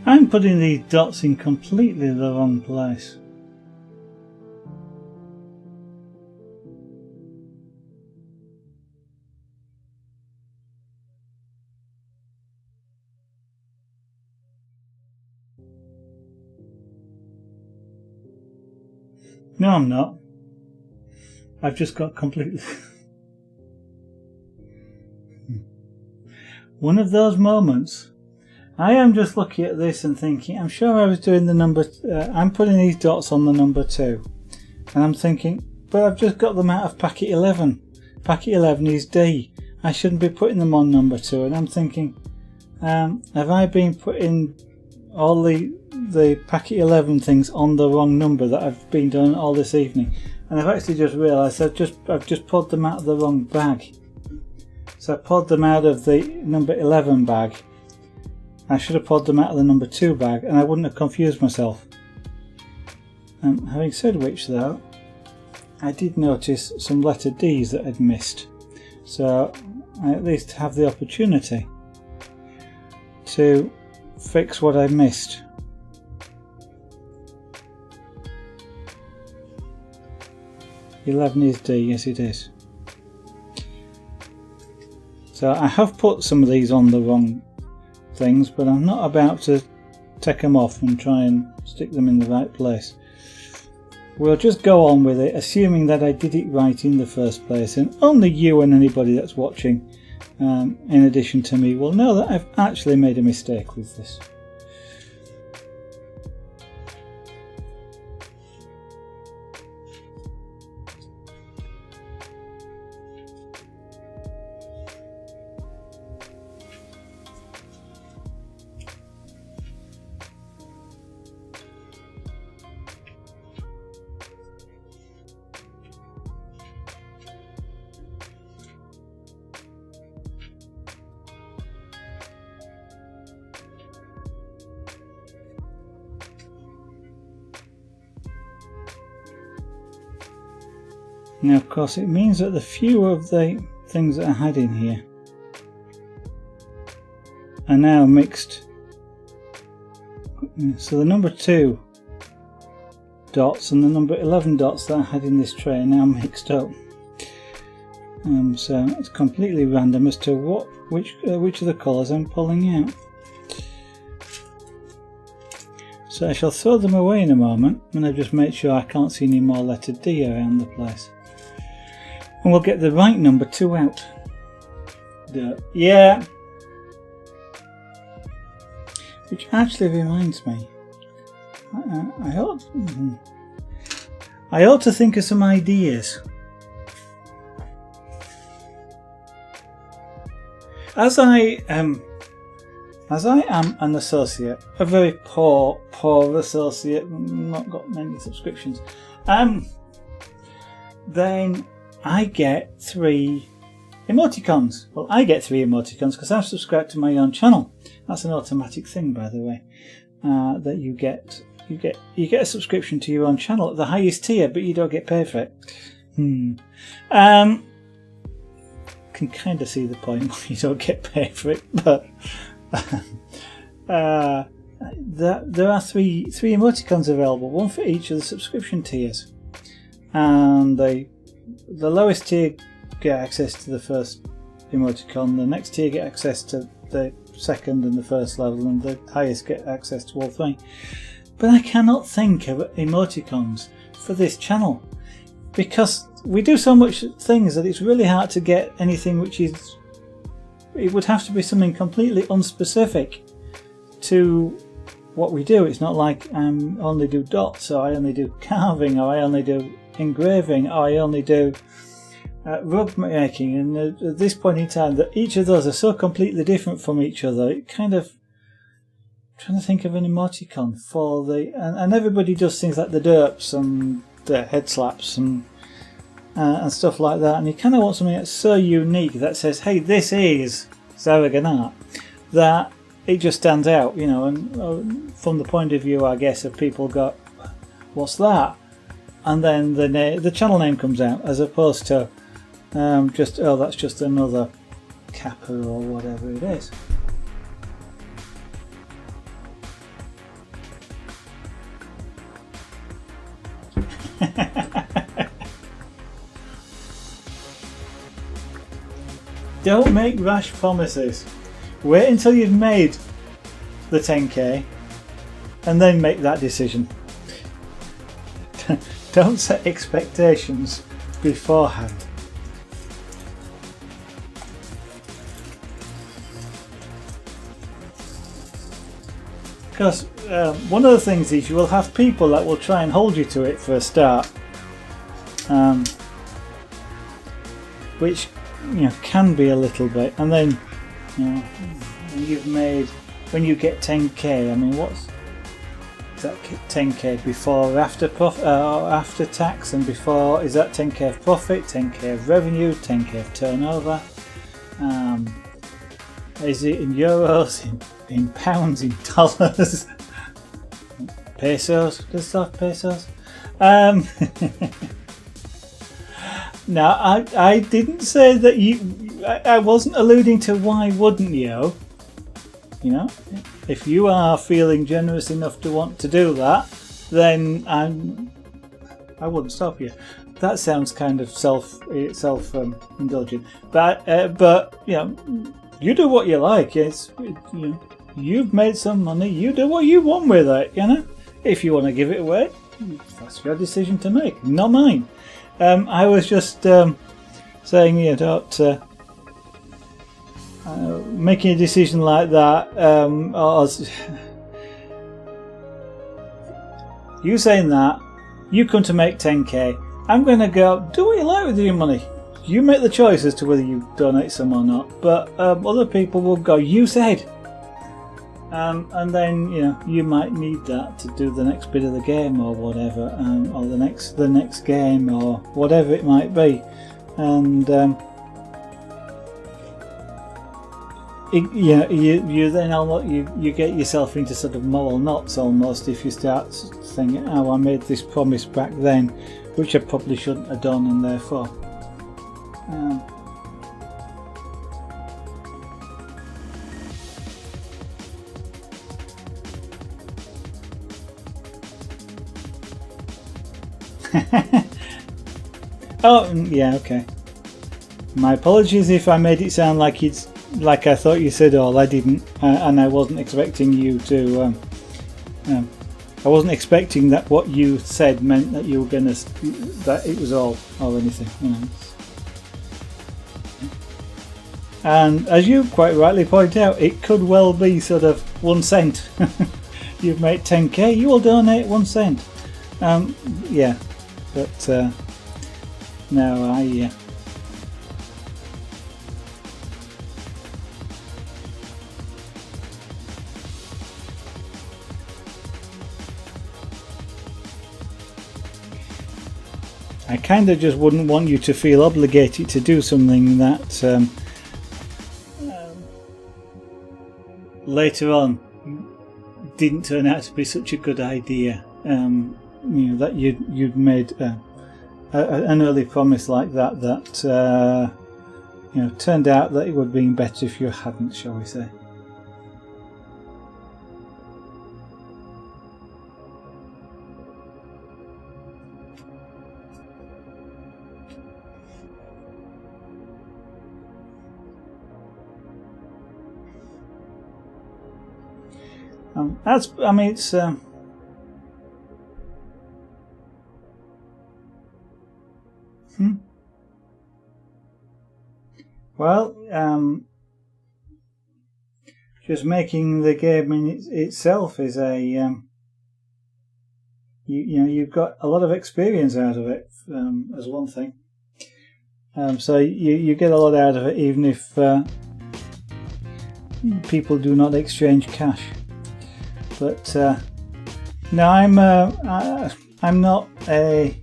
I'm putting these dots in completely the wrong place. No, I'm not. I've just got completely... One of those moments. I am just looking at this and thinking, I'm sure I was doing the number... I'm putting these dots on the number 2. And I'm thinking, but I've just got them out of packet 11. Packet 11 is D. I shouldn't be putting them on number 2. And I'm thinking, have I been putting all the packet 11 things on the wrong number that I've been doing all this evening? And I've actually just realised I've just pulled them out of the wrong bag. So I pulled them out of the number 11 bag. I should have pulled them out of the number 2 bag and I wouldn't have confused myself. Having said which though, I did notice some letter D's that I'd missed. So I at least have the opportunity to fix what I missed. "11 is D, yes it is. So I have put some of these on the wrong things, but I'm not about to take them off and try and stick them in the right place. We'll just go on with it, assuming that I did it right in the first place, and only you and anybody that's watching, in addition to me, will know that I've actually made a mistake with this. Now of course it means that the few of the things that I had in here are now mixed. So the number 2 dots and the number 11 dots that I had in this tray are now mixed up. So it's completely random as to which of the colours I'm pulling out. So I shall throw them away in a moment when I just make sure I can't see any more letter D around the place. And we'll get the right number 2 out. Yeah. Which actually reminds me, I ought to think of some ideas. As I am an associate, a very poor associate, not got many subscriptions, then I get 3 emoticons. Well, I get 3 emoticons because I've subscribed to my own channel. That's an automatic thing, by the way, that you get a subscription to your own channel at the highest tier, but you don't get paid for it. Can kind of see the point why you don't get paid for it, but there are three emoticons available, one for each of the subscription tiers, and the lowest tier get access to the first emoticon, the next tier get access to the second and the first level, and the highest get access to all 3. But I cannot think of emoticons for this channel because we do so much things that it's really hard to get anything which is. It would have to be something completely unspecific to what we do. It's not like I only do dots, or I only do carving, or I only do engraving, or I only do rug making. And at this point in time, that each of those are so completely different from each other, it kind of trying to think of an emoticon for the and everybody does things like the derps and the head slaps and stuff like that, and you kind of want something that's so unique that says, hey, this is Zaragan art, that it just stands out, you know. And from the point of view, I guess, of people go, what's that? And then the channel name comes out, as opposed to just, oh, that's just another Kappa or whatever it is. Don't make rash promises. Wait until you've made the 10k and then make that decision. Don't set expectations beforehand. Because one of the things is you will have people that will try and hold you to it for a start, which, you know, can be a little bit, and then, you know, when you get 10k, I mean, is that 10k before or after after tax, and before, is that 10k of profit, 10k of revenue, 10k of turnover? Is it in euros, in pounds, in dollars, pesos? Does it have pesos? Now, I didn't say that I wasn't alluding to why wouldn't you? You know, if you are feeling generous enough to want to do that, then I wouldn't stop you. That sounds kind of self-indulgent, but you know, you do what you like. You've made some money. You do what you want with it. You know, if you want to give it away, that's your decision to make, not mine. I was just saying, you know, don't making a decision like that. You saying that, you come to make 10k. I'm going to go, do what you like with your money. You make the choice as to whether you donate some or not. But other people will go, you said. And then, you know, you might need that to do the next bit of the game or whatever, or the next game or whatever it might be, and you then you get yourself into sort of moral knots almost if you start thinking, oh, I made this promise back then, which I probably shouldn't have done, and therefore. Oh, yeah, okay. My apologies if I made it sound like I thought you said all. I didn't, and I wasn't expecting you to I wasn't expecting that what you said meant that you were gonna, that it was all or anything, you know. And as you quite rightly point out, it could well be sort of 1 cent. You've made 10k, you will donate 1 cent. Yeah, but no, I kind of just wouldn't want you to feel obligated to do something that later on didn't turn out to be such a good idea. You know, that you'd made an early promise like that you know, turned out that it would have been better if you hadn't, shall we say. I mean, it's well, just making the game in itself is a you know, you've got a lot of experience out of it, as one thing. So you get a lot out of it, even if people do not exchange cash. But no, I'm not a,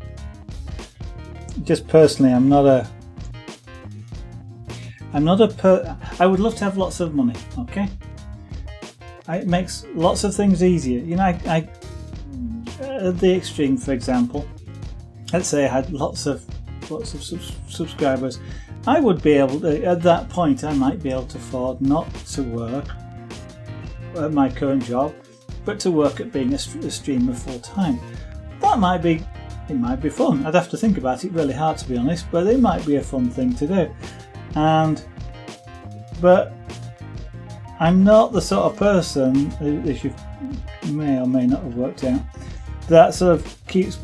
just personally, I would love to have lots of money. Okay, it makes lots of things easier. You know, I at the extreme, for example, let's say I had lots of subscribers, I would be able to, at that point, I might be able to afford not to work at my current job, but to work at being a streamer full time. That might be, it might be fun. I'd have to think about it really hard, to be honest, but it might be a fun thing to do. But I'm not the sort of person, as you may or may not have worked out, that sort of keeps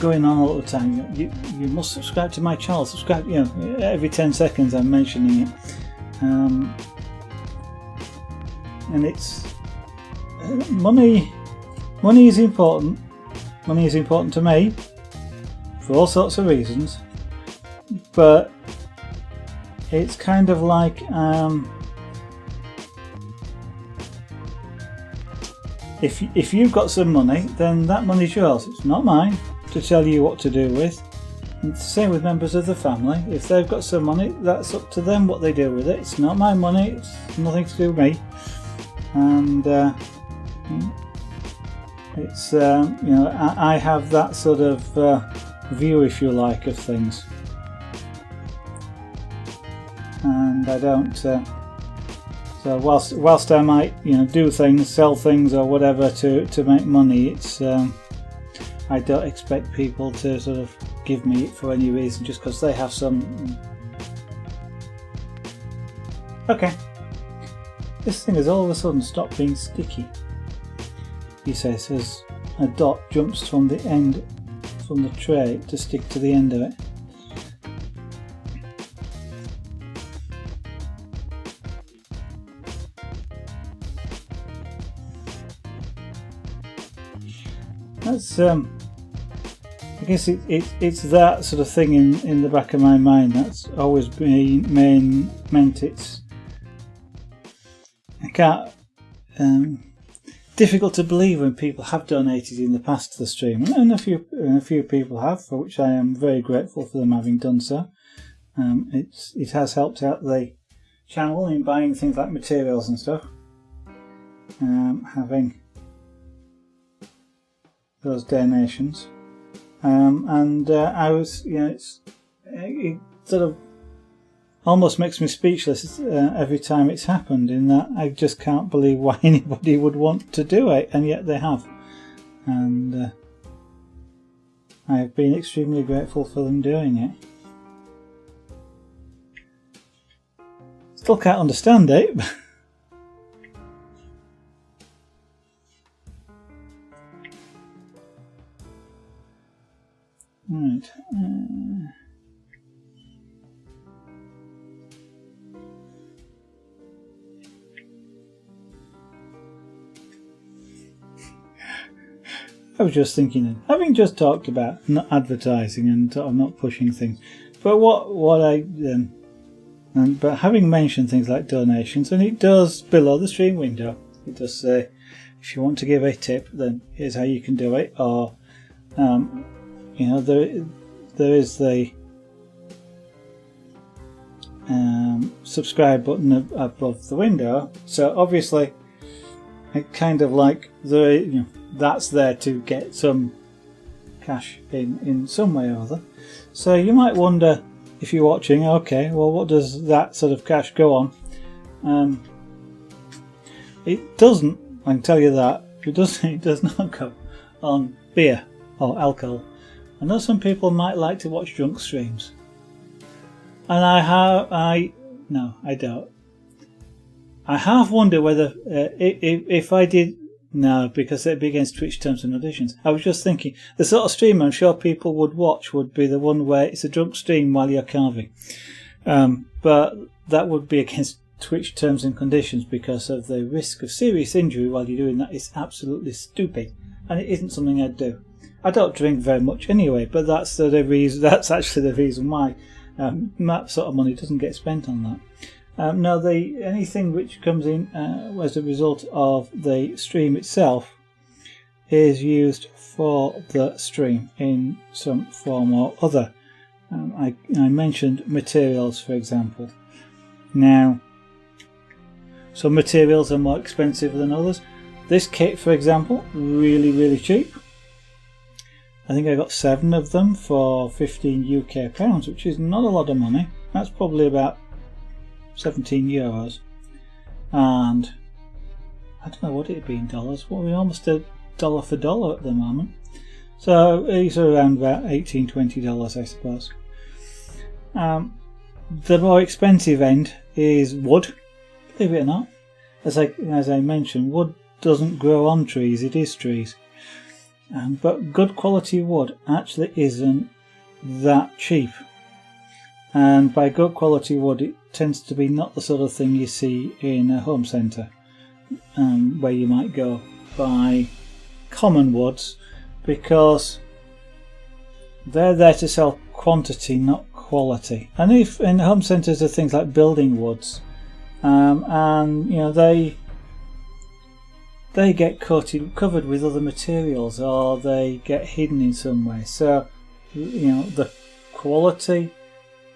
going on all the time. You must subscribe to my channel. Subscribe. You know, every 10 seconds I'm mentioning it, and it's money. Money is important. Money is important to me for all sorts of reasons, but it's kind of like if you've got some money, then that money's yours. It's not mine to tell you what to do with. And it's the same with members of the family. If they've got some money, that's up to them what they do with it. It's not my money. It's nothing to do with me. And it's you know, I have that sort of view, if you like, of things, and I don't. So whilst I might, you know, do things, sell things or whatever to make money, it's I don't expect people to sort of give me it for any reason just because they have some. Okay, this thing has all of a sudden stopped being sticky, he says, as a dot jumps from the end, from the tray to stick to the end of it. That's I guess it's that sort of thing in the back of my mind that's always meant it's, I can't, difficult to believe when people have donated in the past to the stream, and a few people have, for which I am very grateful for them having done so. It has helped out the channel in buying things like materials and stuff, having those donations, and I was, you know, it sort of almost makes me speechless every time it's happened, in that I just can't believe why anybody would want to do it, and yet they have, and I've been extremely grateful for them doing it. Still can't understand it. Right. I was just thinking, having just talked about not advertising and sort of not pushing things, but but having mentioned things like donations, and it does below the stream window, it does say if you want to give a tip, then here's how you can do it, or there is the subscribe button above the window. So obviously, it kind of like that's there to get some cash in some way or other. So you might wonder, if you're watching, okay, well, what does that sort of cash go on? It doesn't. I can tell you that it does not go on beer or alcohol. I know some people might like to watch drunk streams, and I don't. I half wonder whether if I did. No, because it'd be against Twitch terms and conditions. I was just thinking, the sort of stream I'm sure people would watch would be the one where it's a drunk stream while you're carving. But that would be against Twitch terms and conditions because of the risk of serious injury while you're doing that. It's absolutely stupid, and it isn't something I'd do. I don't drink very much anyway, but that's the reason. That's actually the reason why that sort of money doesn't get spent on that. No, anything which comes in as a result of the stream itself is used for the stream in some form or other. I mentioned materials, for example. Now, some materials are more expensive than others. This kit, for example, really cheap. I think I got 7 of them for 15 UK pounds, which is not a lot of money. That's probably about 17 euros, and I don't know what it'd be in dollars. Well, we're almost $1 for $1 at the moment, so these are around about $18–20, I suppose. The more expensive end is wood, believe it or not. As I mentioned, wood doesn't grow on trees, it is trees. But good quality wood actually isn't that cheap. And by good quality wood, it tends to be not the sort of thing you see in a home centre, where you might go buy common woods, because they're there to sell quantity, not quality. And if in home centres are things like building woods, and they get covered with other materials, or they get hidden in some way. So the quality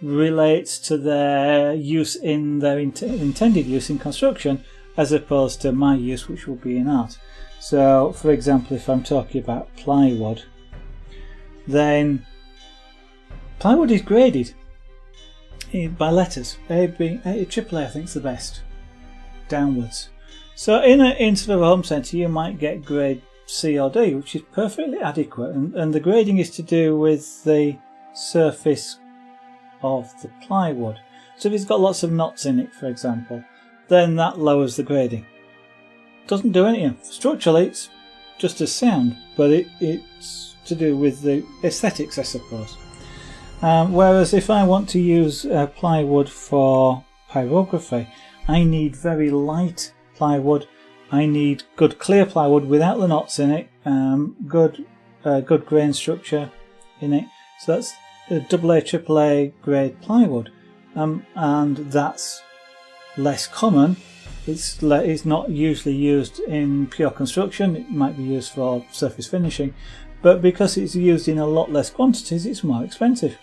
relates to their use in their intended use in construction, as opposed to my use, which will be in art. So, for example, if I'm talking about plywood, then plywood is graded by letters. AAA, I think, is the best, downwards. So, in sort of a home centre, you might get grade C or D, which is perfectly adequate, and the grading is to do with the surface of the plywood. So if it's got lots of knots in it, for example, then that lowers the grading. Doesn't do anything. Structurally, it's just as sound, but it's to do with the aesthetics, I suppose. Whereas if I want to use plywood for pyrography, I need very light plywood. I need good clear plywood without the knots in it, good grain structure in it. So that's AA, AAA grade plywood, and that's less common. It's not usually used in pure construction. It might be used for surface finishing, but because it's used in a lot less quantities, it's more expensive.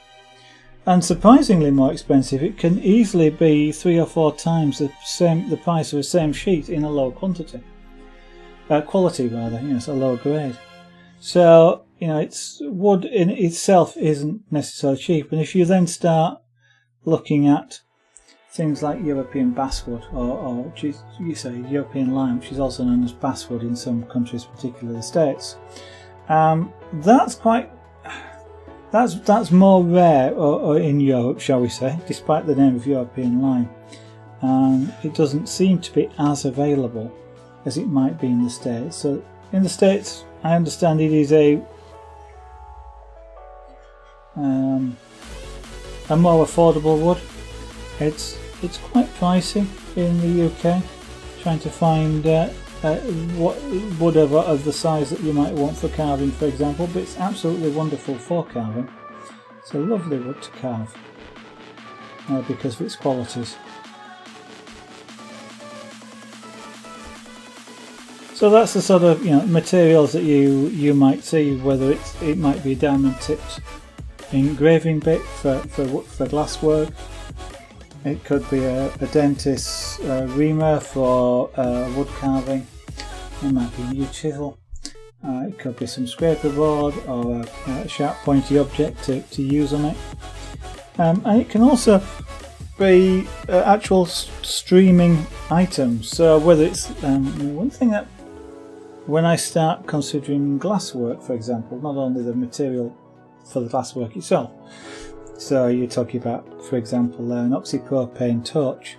And surprisingly more expensive. It can easily be 3 or 4 times the price of the same sheet in a lower quality, rather. It's a lower grade. So it's wood in itself isn't necessarily cheap, and if you then start looking at things like European basswood, or you say European lime, which is also known as basswood in some countries, particularly the States, that's more rare or in Europe, shall we say, despite the name of European lime. It doesn't seem to be as available as it might be in the States. So in the States, I understand it is a more affordable wood. It's quite pricey in the UK. Trying to find what wood of the size that you might want for carving, for example, but it's absolutely wonderful for carving. It's a lovely wood to carve because of its qualities. So that's the sort of materials that you might see, whether it might be a diamond tipped engraving bit for glasswork. It could be a dentist's reamer for wood carving. It might be a new chisel. It could be some scraper board or a sharp pointy object to use on it. And it can also be actual streaming items. So whether it's one thing that when I start considering glasswork, for example, not only the material for the glasswork itself. So you're talking about, for example, an oxypropane torch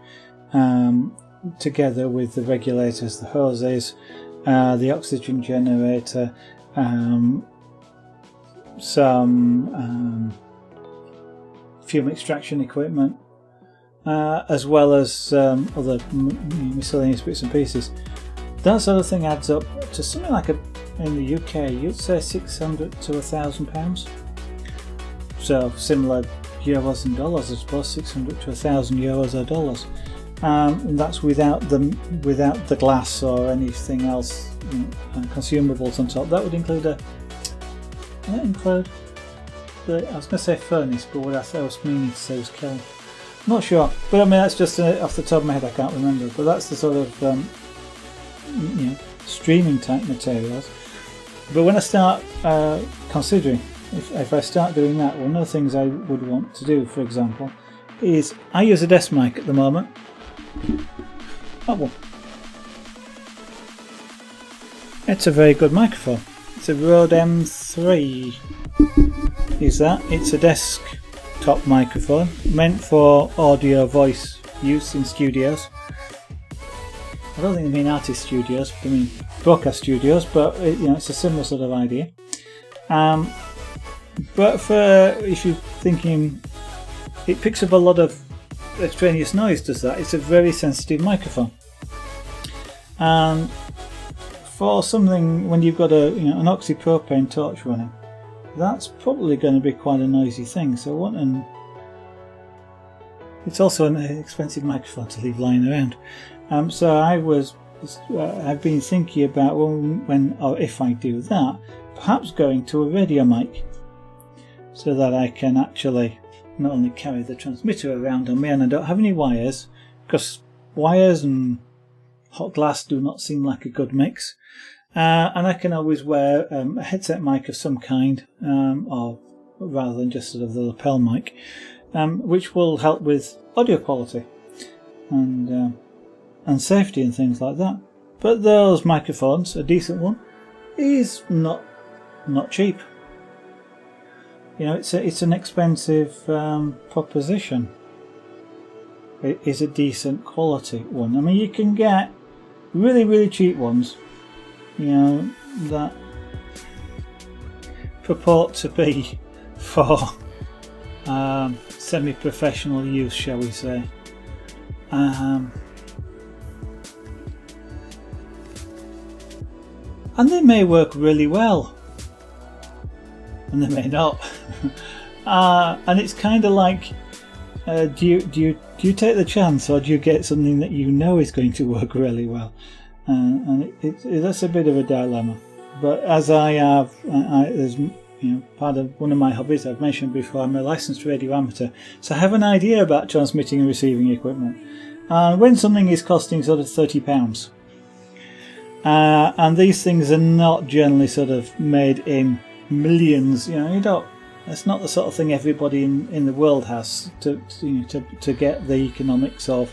together with the regulators, the hoses, the oxygen generator, some fume extraction equipment, as well as other miscellaneous bits and pieces. That sort of thing adds up to something like in the UK, you'd say £600 to £1,000. So similar euros and dollars, I suppose, 600 to 1,000 euros or dollars. And that's without the glass or anything else, consumables on top. That would include I was going to say furnace, but what I was meaning to say was kiln. Not sure, but I mean that's just off the top of my head. I can't remember, but that's the sort of streaming type materials. But when I start considering, if I start doing that, one of the things I would want to do, for example, is I use a desk mic at the moment. Oh well, it's a very good microphone. It's a Rode M3. Is that? It's a desktop microphone meant for audio voice use in studios. I don't think they mean artist studios, I mean broadcast studios, but it's a similar sort of idea. But if you're thinking, it picks up a lot of extraneous noise, does that? It's a very sensitive microphone. And for something, when you've got an oxypropane torch running, that's probably going to be quite a noisy thing. So it's also an expensive microphone to leave lying around. So I've been thinking about when or if I do that, perhaps going to a radio mic, so that I can actually not only carry the transmitter around on me and I don't have any wires, because wires and hot glass do not seem like a good mix, and I can always wear a headset mic of some kind, or rather than just sort of the lapel mic, which will help with audio quality and safety and things like that. But those microphones, a decent one, is not cheap. It's an expensive proposition. It is a decent quality one. I mean, you can get really, really cheap ones, that purport to be for semi-professional use, shall we say. And they may work really well, and they may not. And it's kind of like, do you take the chance, or do you get something that you know is going to work really well? And that's a bit of a dilemma. But as there's part of one of my hobbies I've mentioned before, I'm a licensed radio amateur, so I have an idea about transmitting and receiving equipment. And when something is costing sort of £30, and these things are not generally sort of made in millions, it's not the sort of thing everybody in the world has to get the economics of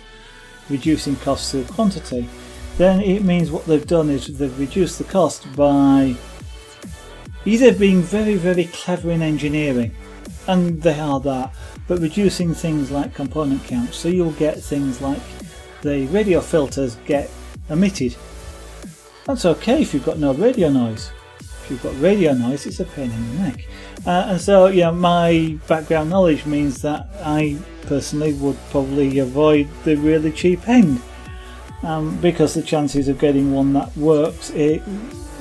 reducing costs through quantity. Then it means what they've done is they've reduced the cost by either being very, very clever in engineering, and they are that, but reducing things like component counts. So you'll get things like the radio filters get omitted. That's okay if you've got no radio noise. If you've got radio noise, it's a pain in the neck. And so, my background knowledge means that I personally would probably avoid the really cheap end, because the chances of getting one that works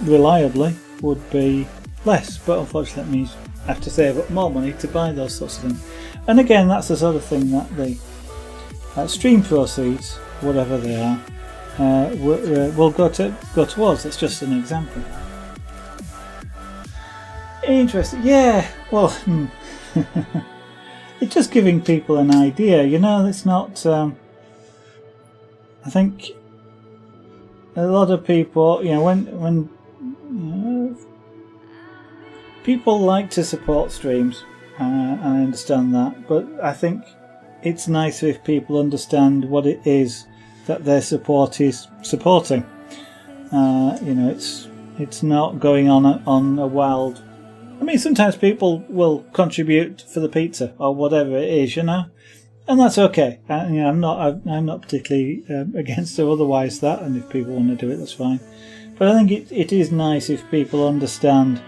reliably would be less. But unfortunately, that means I have to save up more money to buy those sorts of things. And again, that's the sort of thing that the stream proceeds, whatever they are, will go towards. That's just an example. Interesting. Yeah. Well, it's just giving people an idea. It's not. I think a lot of people, when people like to support streams, and I understand that, but I think it's nicer if people understand what it is that their support is supporting. It's not going on a wild. I mean, sometimes people will contribute for the pizza or whatever it is, and that's okay. I'm not particularly against or otherwise that, and if people want to do it, that's fine. But I think it is nice if people understand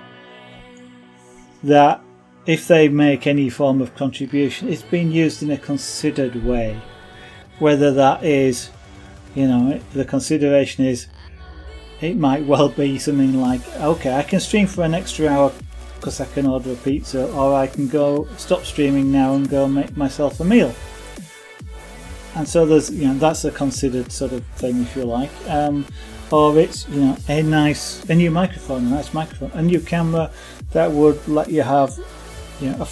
that if they make any form of contribution, it's being used in a considered way. Whether that is, the consideration is, it might well be something like, okay, I can stream for an extra hour because I can order a pizza, or I can go stop streaming now and go make myself a meal. And so there's, that's a considered sort of thing, if you like. Or it's, a new microphone, a nice microphone, a new camera that would let you have, a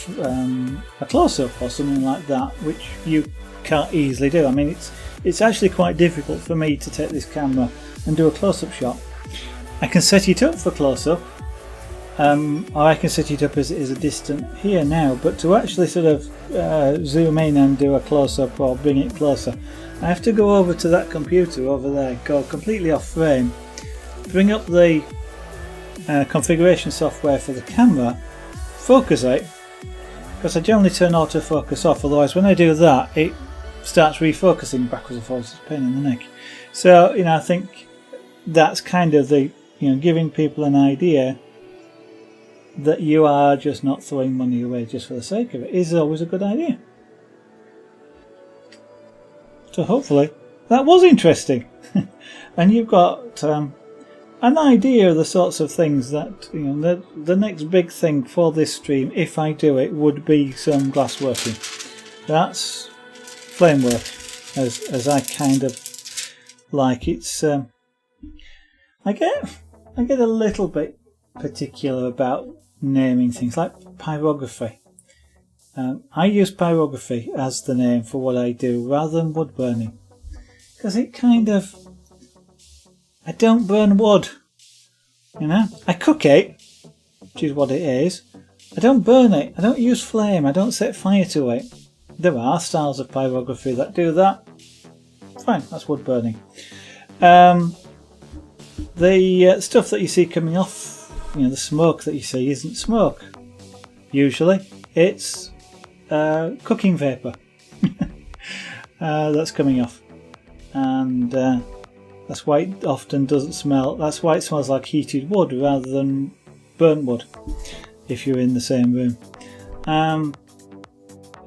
close-up or something like that, which you can't easily do. I mean, it's actually quite difficult for me to take this camera and do a close-up shot. I can set it up for close-up, or I can set it up as a distant here now, but to actually sort of zoom in and do a close-up or bring it closer, I have to go over to that computer over there, go completely off frame, bring up the configuration software for the camera, focus it, because I generally turn autofocus off, otherwise when I do that it starts refocusing backwards and forwards. It's a pain in the neck. So I think that's kind of the giving people an idea that you are just not throwing money away just for the sake of it is always a good idea. So hopefully that was interesting, and you've got an idea of the sorts of things that the next big thing for this stream, if I do it, would be some glass working. That's flame work, as I kind of like. It's I get a little bit particular about naming things like pyrography. I use pyrography as the name for what I do rather than wood burning, because it kind of, I don't burn wood, I cook it, which is what it is. I don't burn it, I don't use flame, I don't set fire to it. There are styles of pyrography that do that. Fine, that's wood burning. The stuff that you see coming off, the smoke that you see isn't smoke. Usually it's cooking vapour that's coming off, and that's why it often doesn't smell. That's why it smells like heated wood rather than burnt wood if you're in the same room.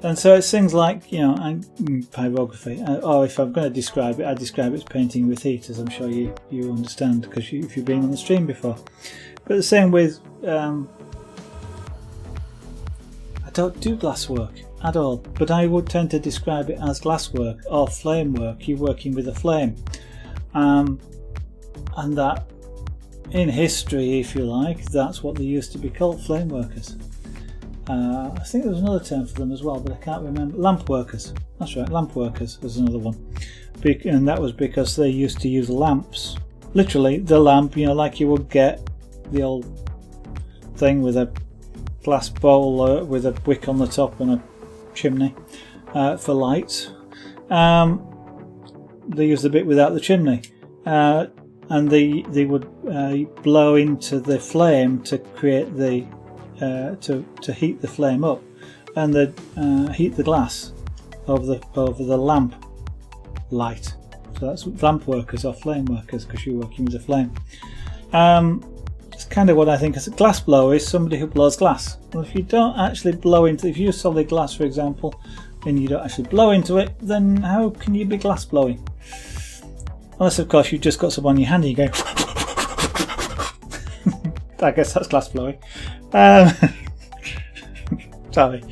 And so it's things like pyrography, or if I'm going to describe it, I describe it as painting with heat, as I'm sure you understand, because if you've been on the stream before. But the same with I don't do glass work at all, but I would tend to describe it as glass work or flame work. You're working with a flame, and that in history, if you like, that's what they used to be called, flame workers. I think there was another term for them as well, but I can't remember. Lamp workers. That's right, lamp workers was another one, and that was because they used to use lamps, literally the lamp, like you would get the old thing with a glass bowl with a wick on the top and a chimney for lights. They used the bit without the chimney, and they would blow into the flame to create the to heat the flame up, and they'd heat the glass over the lamp light. So that's lamp workers or flame workers, because you're working with a flame. It's kind of what I think as a glass blower is somebody who blows glass. Well, if you don't actually blow into, if you use solid glass, for example, and you don't actually blow into it, then how can you be glass blowing? Unless, of course, you've just got some on your hand and you go. I guess that's glass blowing. Sorry.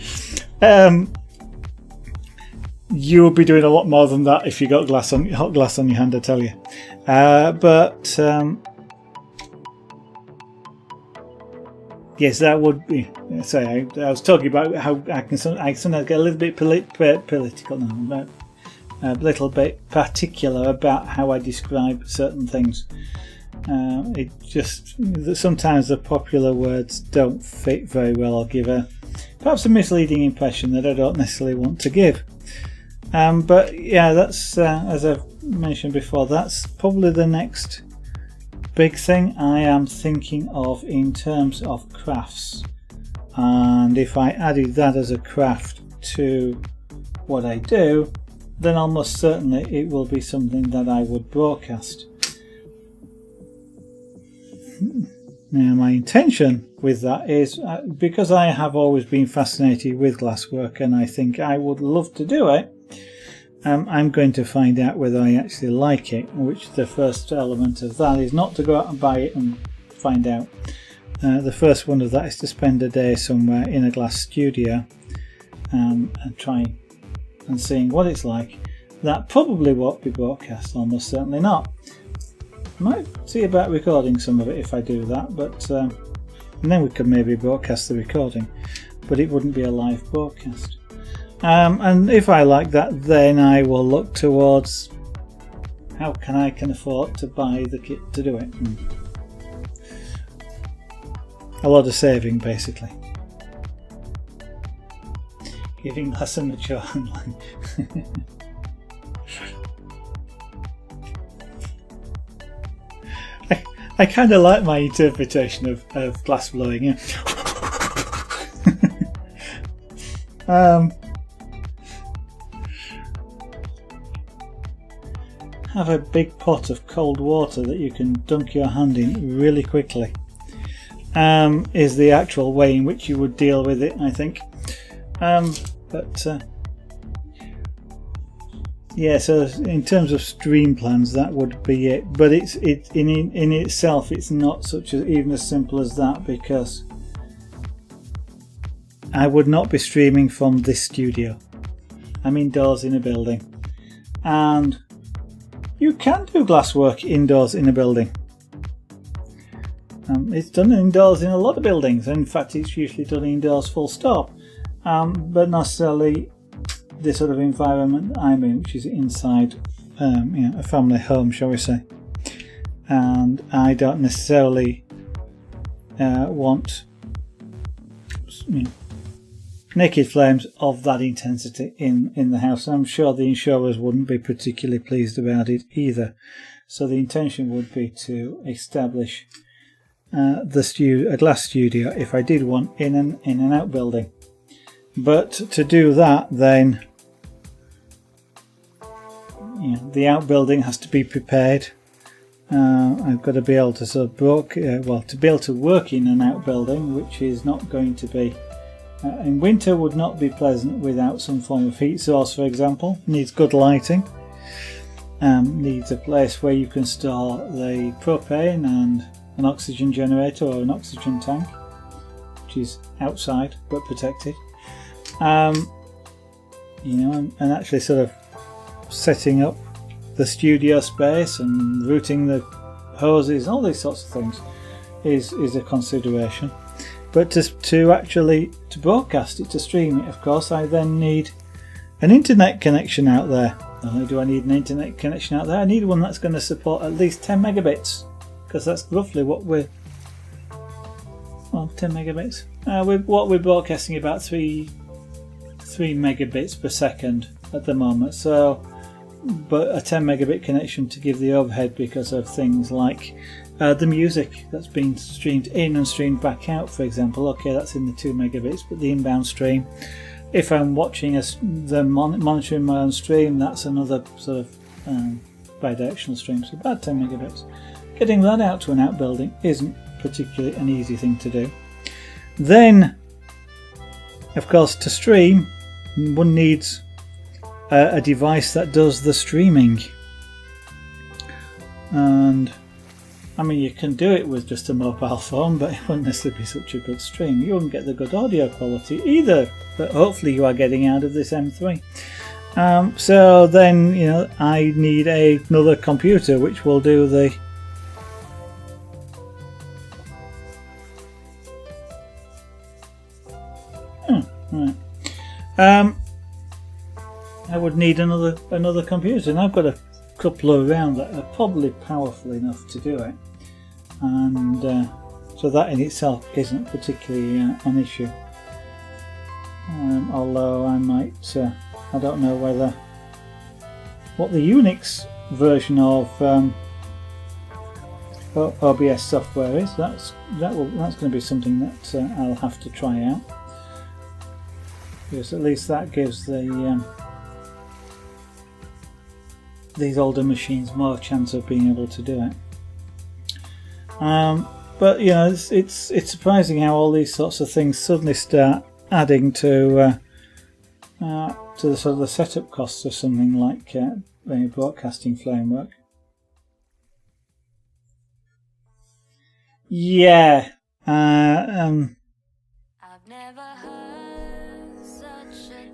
You'll be doing a lot more than that if you got hot glass on your hand, I tell you. Yes, that would be. Sorry, I was talking about how I sometimes get a little bit political now, a little bit particular about how I describe certain things. It just sometimes the popular words don't fit very well, or give perhaps a misleading impression that I don't necessarily want to give. But yeah, that's as I've mentioned before, that's probably the next big thing I am thinking of in terms of crafts. And if I added that as a craft to what I do, then almost certainly it will be something that I would broadcast. Now, my intention with that is because I have always been fascinated with glasswork and I think I would love to do it. I'm going to find out whether I actually like it, which the first element of that is not to go out and buy it and find out. The first one of that is to spend a day somewhere in a glass studio and try and seeing what it's like. That probably won't be broadcast, almost certainly not. I might see about recording some of it if I do that, but and then we could maybe broadcast the recording, but it wouldn't be a live broadcast. And if I like that, then I will look towards how I can afford to buy the kit to do it. A lot of saving, basically. Giving glass a mature handling. I kind of like my interpretation of glass blowing. Yeah. Have a big pot of cold water that you can dunk your hand in really quickly. Is the actual way in which you would deal with it, I think. Yeah, so in terms of stream plans, that would be it. But it's in itself, it's not even as simple as that, because I would not be streaming from this studio. I'm indoors in a building, and you can do glasswork indoors in a building. It's done indoors in a lot of buildings. In fact, it's usually done indoors full stop. But not necessarily the sort of environment I'm in, which is inside a family home, shall we say. And I don't necessarily want naked flames of that intensity in the house. I'm sure the insurers wouldn't be particularly pleased about it either. So the intention would be to establish a glass studio, if I did one, in an outbuilding. But to do that, then the outbuilding has to be prepared. I've got to be able to to be able to work in an outbuilding, which is not going to be in winter, would not be pleasant without some form of heat source, for example. Needs good lighting. Needs a place where you can store the propane and an oxygen generator or an oxygen tank, which is outside but protected. And actually sort of setting up the studio space and routing the hoses, all these sorts of things is a consideration. But to actually broadcast it, to stream it, of course, I then need an internet connection out there. Not only do I need an internet connection out there, I need one that's going to support at least 10 megabits, because that's roughly what 10 megabits. What we're broadcasting about 3 megabits per second at the moment. So, but a 10 megabit connection to give the overhead because of things like the music that's been streamed in and streamed back out, for example. Okay, that's in the 2 megabits, but the inbound stream, if I'm watching monitoring my own stream, that's another sort of bidirectional stream, so about 10 megabits. Getting that out to an outbuilding isn't particularly an easy thing to do. Then, of course, to stream, one needs a device that does the streaming. And I mean, you can do it with just a mobile phone, but it wouldn't necessarily be such a good stream. You wouldn't get the good audio quality either, but hopefully you are getting out of this M3. So then, you know, I need another computer which will do the right. I would need another computer, and I've got a couple around that are probably powerful enough to do it, and so that in itself isn't particularly an issue. Although I might, I don't know what the Unix version of OBS software is. That's going to be something that I'll have to try out, because at least that gives these older machines more chance of being able to do it. But you know, it's surprising how all these sorts of things suddenly start adding to the sort of the setup costs of something like a broadcasting framework. Yeah.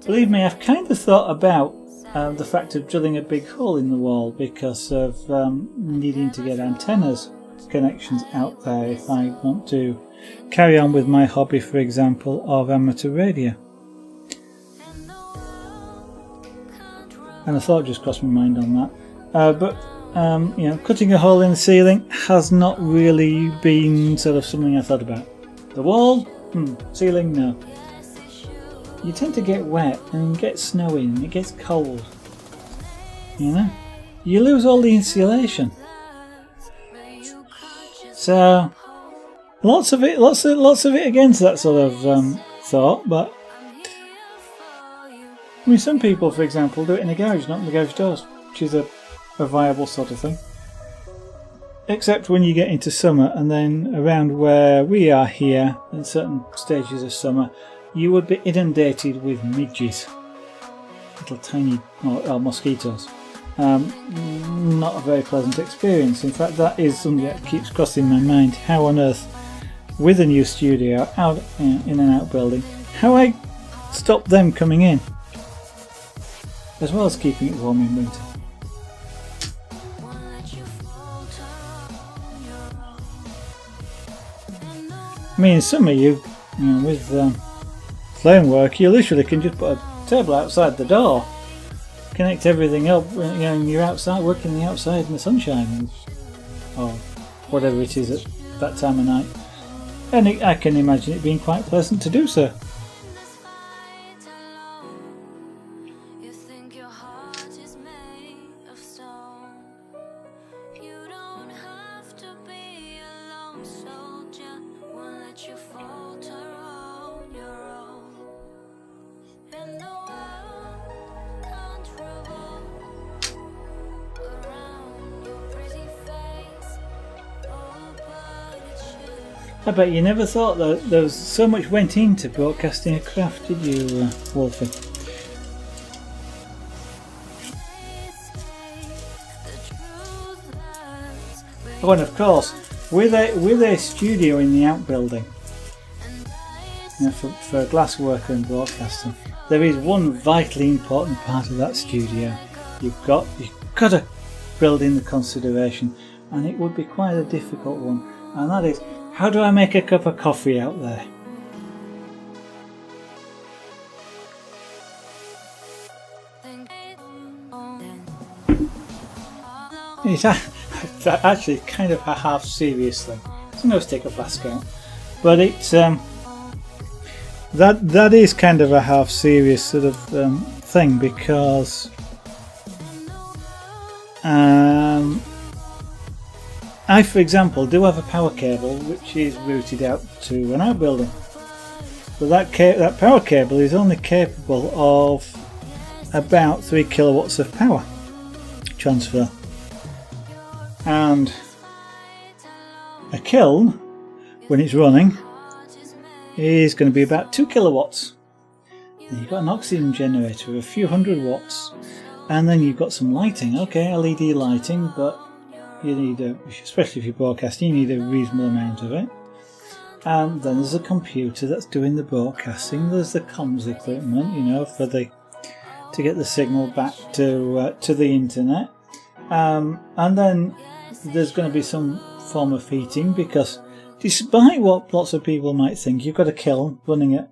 Believe me, I've kind of thought about the fact of drilling a big hole in the wall because of needing to get antennas connections out there if I want to carry on with my hobby, for example, of amateur radio. And a thought just crossed my mind on that. But you know, cutting a hole in the ceiling has not really been sort of something I thought about. The wall? Ceiling? No. You tend to get wet and get snow in and it gets cold. You know? You lose all the insulation. So lots of it against that sort of thought, but I mean, some people, for example, do it in a garage, not in the garage doors, which is a viable sort of thing. Except when you get into summer, and then around where we are here, in certain stages of summer, you would be inundated with midges, little tiny or mosquitoes. Not a very pleasant experience. In fact, that is something that keeps crossing my mind. How on earth, with a new studio out in an outbuilding, how I stop them coming in, as well as keeping it warm in winter. I mean, in summer, you know, with flame work, you literally can just put a table outside the door, connect everything up, you know, and you're outside, working the outside in the sunshine, or whatever it is at that time of night. And I can imagine it being quite pleasant to do so. I bet you never thought that there was so much went into broadcasting a craft, did you, Wolfie? Oh, and of course, with a studio in the outbuilding, you know, for a glass worker and broadcasting, there is one vitally important part of that studio. You've got to build in the consideration, and it would be quite a difficult one, and that is, how do I make a cup of coffee out there? It's actually kind of a half serious thing. It's no stick up basket, but it's that is kind of a half serious sort of thing, because I, for example, do have a power cable which is routed out to an outbuilding, but that power cable is only capable of about 3 kilowatts of power transfer, and a kiln when it's running is going to be about 2 kilowatts. And you've got an oxygen generator of a few hundred watts, and then you've got some lighting. Okay, LED lighting, but you need especially if you're broadcasting, you need a reasonable amount of it. And then there's a computer that's doing the broadcasting. There's the comms equipment, to get the signal back to the internet. And then there's going to be some form of heating, because despite what lots of people might think, you've got a kiln running at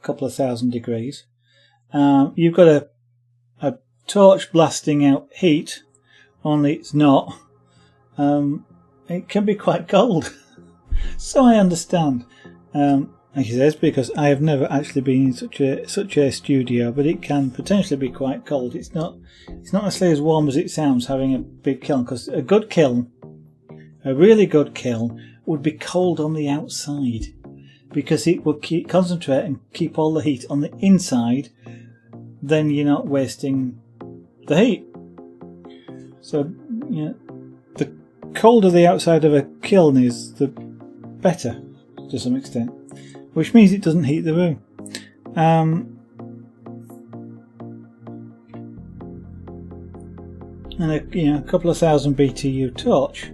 a couple of thousand degrees. You've got a torch blasting out heat, only it's not. It can be quite cold. So I understand. Like he says, because I have never actually been in such a studio, but it can potentially be quite cold. It's not necessarily as warm as it sounds having a big kiln, because a really good kiln would be cold on the outside, because it would concentrate and keep all the heat on the inside. Then you're not wasting the heat. So the colder the outside of a kiln is, the better to some extent, which means it doesn't heat the room. And a couple of thousand BTU torch,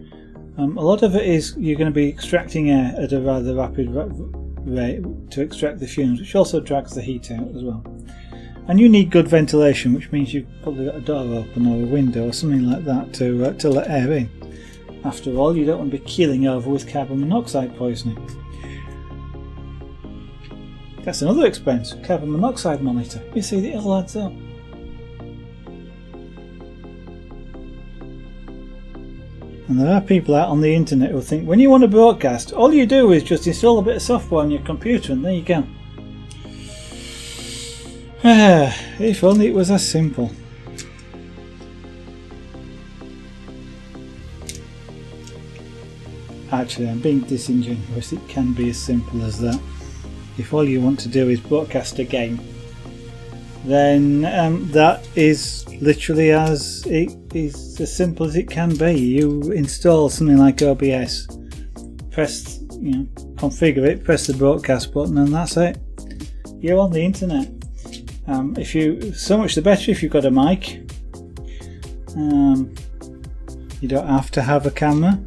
a lot of it is you're going to be extracting air at a rather rapid rate to extract the fumes, which also drags the heat out as well. And you need good ventilation, which means you've probably got a door open or a window or something like that to let air in. After all, you don't want to be keeling over with carbon monoxide poisoning. That's another expense, carbon monoxide monitor. You see, it all adds up. And there are people out on the internet who think when you want to broadcast, all you do is just install a bit of software on your computer and there you go. If only it was as simple. Actually, I'm being disingenuous. It can be as simple as that. If all you want to do is broadcast a game, then that is literally as simple as it can be. You install something like OBS, press, configure it, press the broadcast button, and that's it. You're on the internet. So much the better if you've got a mic. You don't have to have a camera.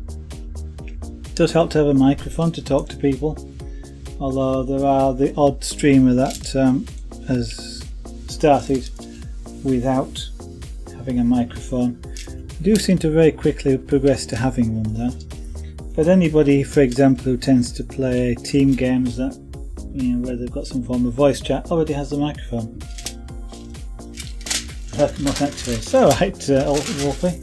It does help to have a microphone to talk to people, although there are the odd streamer that has started without having a microphone. I do seem to very quickly progress to having one though. But anybody, for example, who tends to play team games that where they've got some form of voice chat already has a microphone. Not actually. It's alright, Wolfie.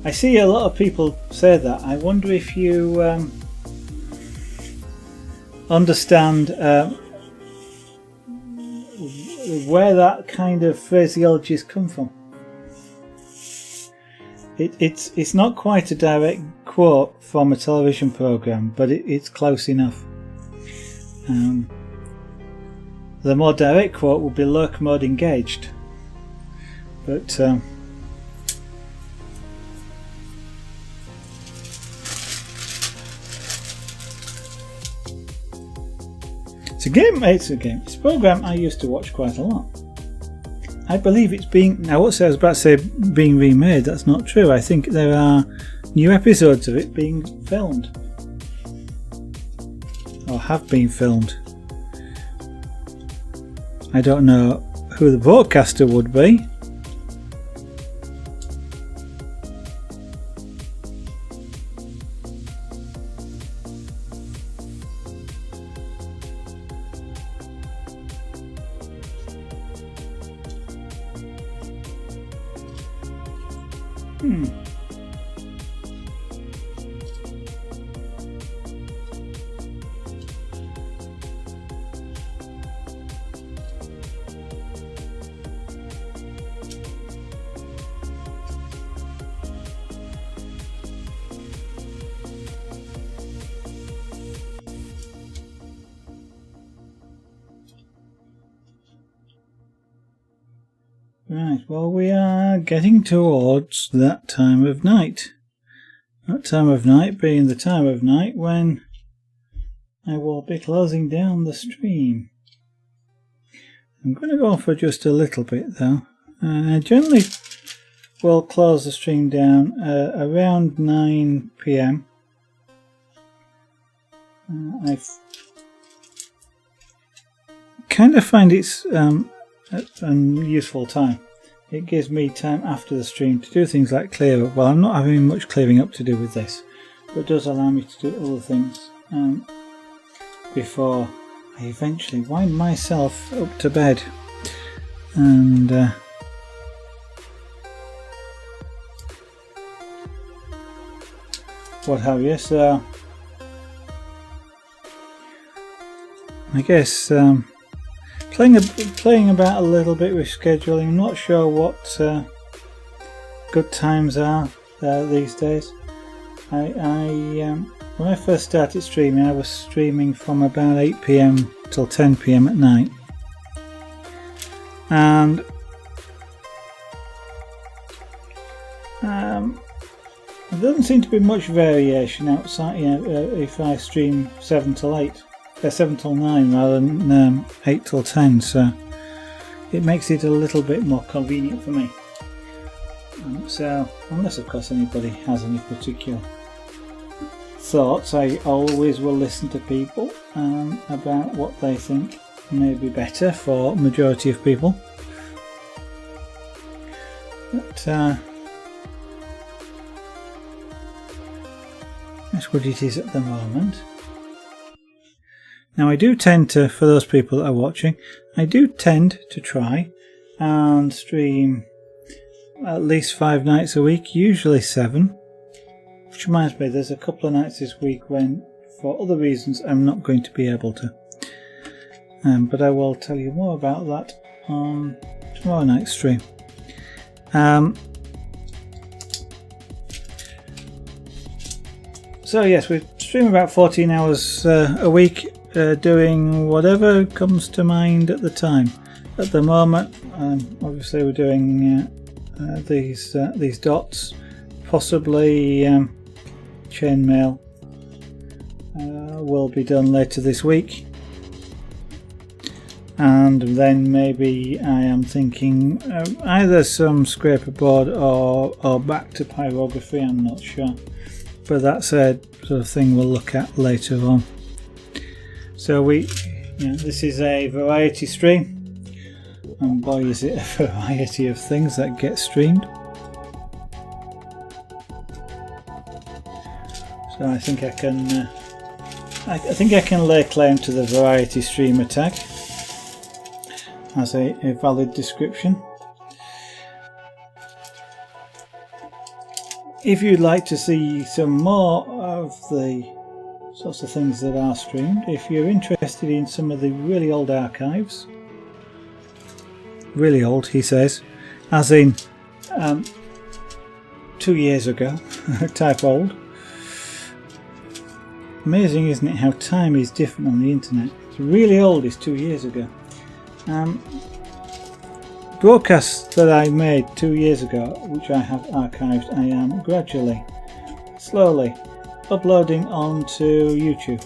I see a lot of people say that. I wonder if you understand where that kind of phraseology has come from. It's not quite a direct quote from a television programme, but it's close enough. The more direct quote would be lurk mode engaged, but it's a game. It's a programme I used to watch quite a lot. I believe it's being, I won't say I was about to say being remade, that's not true. I think there are new episodes of it being filmed. Or have been filmed. I don't know who the broadcaster would be. Right, well, we are getting towards that time of night. That time of night being the time of night when I will be closing down the stream. I'm going to go for just a little bit though. I generally will close the stream down around 9 PM. I kind of find it's a useful time. It gives me time after the stream to do things like clear up. Well, I'm not having much clearing up to do with this, but it does allow me to do other things before I eventually wind myself up to bed and what have you. So I guess playing about a little bit with scheduling. I'm not sure what good times are these days. When I first started streaming, I was streaming from about 8 PM till 10 PM at night, and there doesn't seem to be much variation outside. If I stream 7 till 9 rather than 8 till 10, so it makes it a little bit more convenient for me. So, unless of course anybody has any particular thoughts, I always will listen to people about what they think may be better for majority of people. But that's what it is at the moment. Now I do tend to, for those people that are watching, I do tend to try and stream at least 5 nights a week, usually 7. Which reminds me, there's a couple of nights this week when, for other reasons, I'm not going to be able to. But I will tell you more about that on tomorrow night's stream. So yes, we stream about 14 hours a week, doing whatever comes to mind at the time. At the moment, obviously we're doing these dots, possibly chainmail will be done later this week, and then maybe I am thinking either some scraper board or back to pyrography. I'm not sure, but that's a sort of thing we'll look at later on. So this is a variety stream, and boy is it a variety of things that get streamed. So I think I can I can lay claim to the variety streamer tag as a valid description. If you'd like to see some more of the sorts of things that are streamed, if you're interested in some of the really old archives, really old he says, as in 2 years ago type old. Amazing, isn't it, how time is different on the internet. It's really old is 2 years ago. Broadcasts that I made 2 years ago, which I have archived, I am gradually, slowly uploading onto YouTube,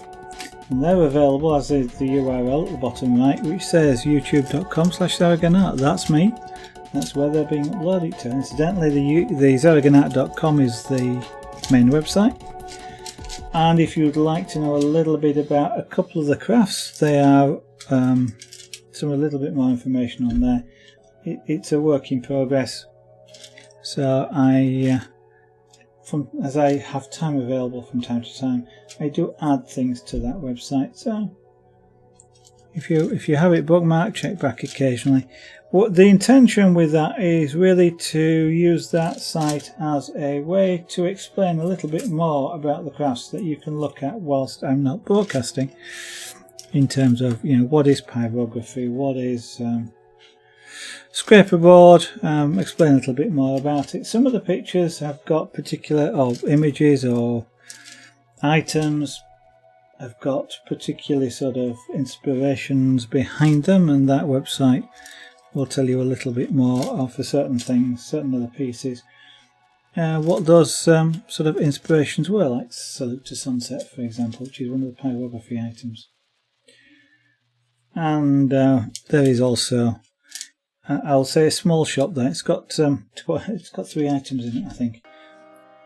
and they're available as is the URL at the bottom right, which says youtube.com/ZaraganArt. That's me. That's where they're being uploaded to. Incidentally, the zaraganart.com is the main website. And if you'd like to know a little bit about a couple of the crafts, they are some a little bit more information on there. It's a work in progress, so as I have time available from time to time, I do add things to that website. So if you have it bookmarked, check back occasionally. What the intention with that is really to use that site as a way to explain a little bit more about the crafts that you can look at whilst I'm not broadcasting, in terms of what is pyrography, what is scraper board, explain a little bit more about it. Some of the pictures have got particular images or items have got particularly sort of inspirations behind them, and that website will tell you a little bit more for certain things, certain other pieces. What those sort of inspirations were, like Salute to Sunset, for example, which is one of the pyrography items. And there is also, I'll say, a small shop there. It's got 3 items in it, I think.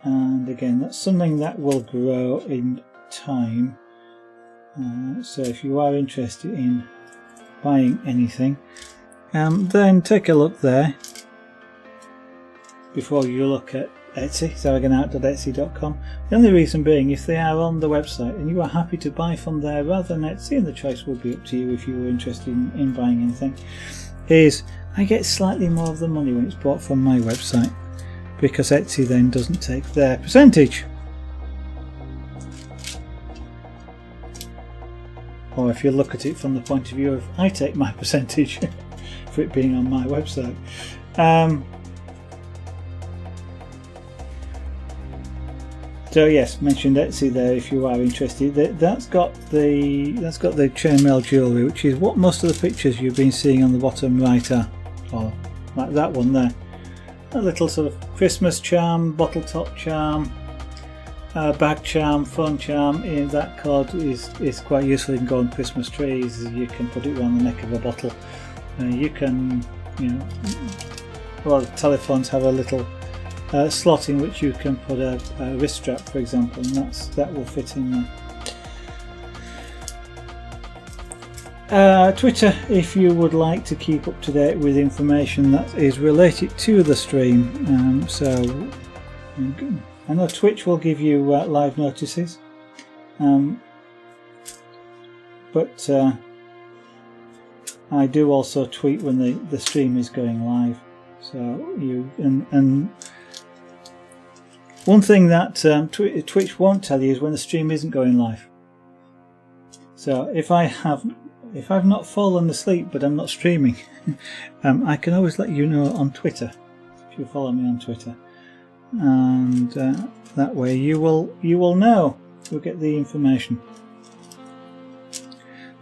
And again, that's something that will grow in time. So if you are interested in buying anything, then take a look there before you look at Etsy, zaragonart.etsy.com. The only reason being, if they are on the website and you are happy to buy from there rather than Etsy, and the choice would be up to you if you were interested in buying anything, is I get slightly more of the money when it's bought from my website, because Etsy then doesn't take their percentage. Or if you look at it from the point of view of I take my percentage for it being on my website. So yes, mentioned Etsy there if you are interested. That's got the chainmail jewellery, which is what most of the pictures you've been seeing on the bottom right are, or like that one there. A little sort of Christmas charm, bottle top charm, bag charm, phone charm. That cord is quite useful. You can go on Christmas trees. You can put it around the neck of a bottle. You can, a lot of telephones have a little slot in which you can put a wrist strap, for example, and that will fit in there. Twitter, if you would like to keep up to date with information that is related to the stream. So I know Twitch will give you live notices, but I do also tweet when the stream is going live. So you and one thing that Twitch won't tell you is when the stream isn't going live. So if I've not fallen asleep but I'm not streaming, I can always let you know on Twitter if you follow me on Twitter, and that way you will know. You'll get the information.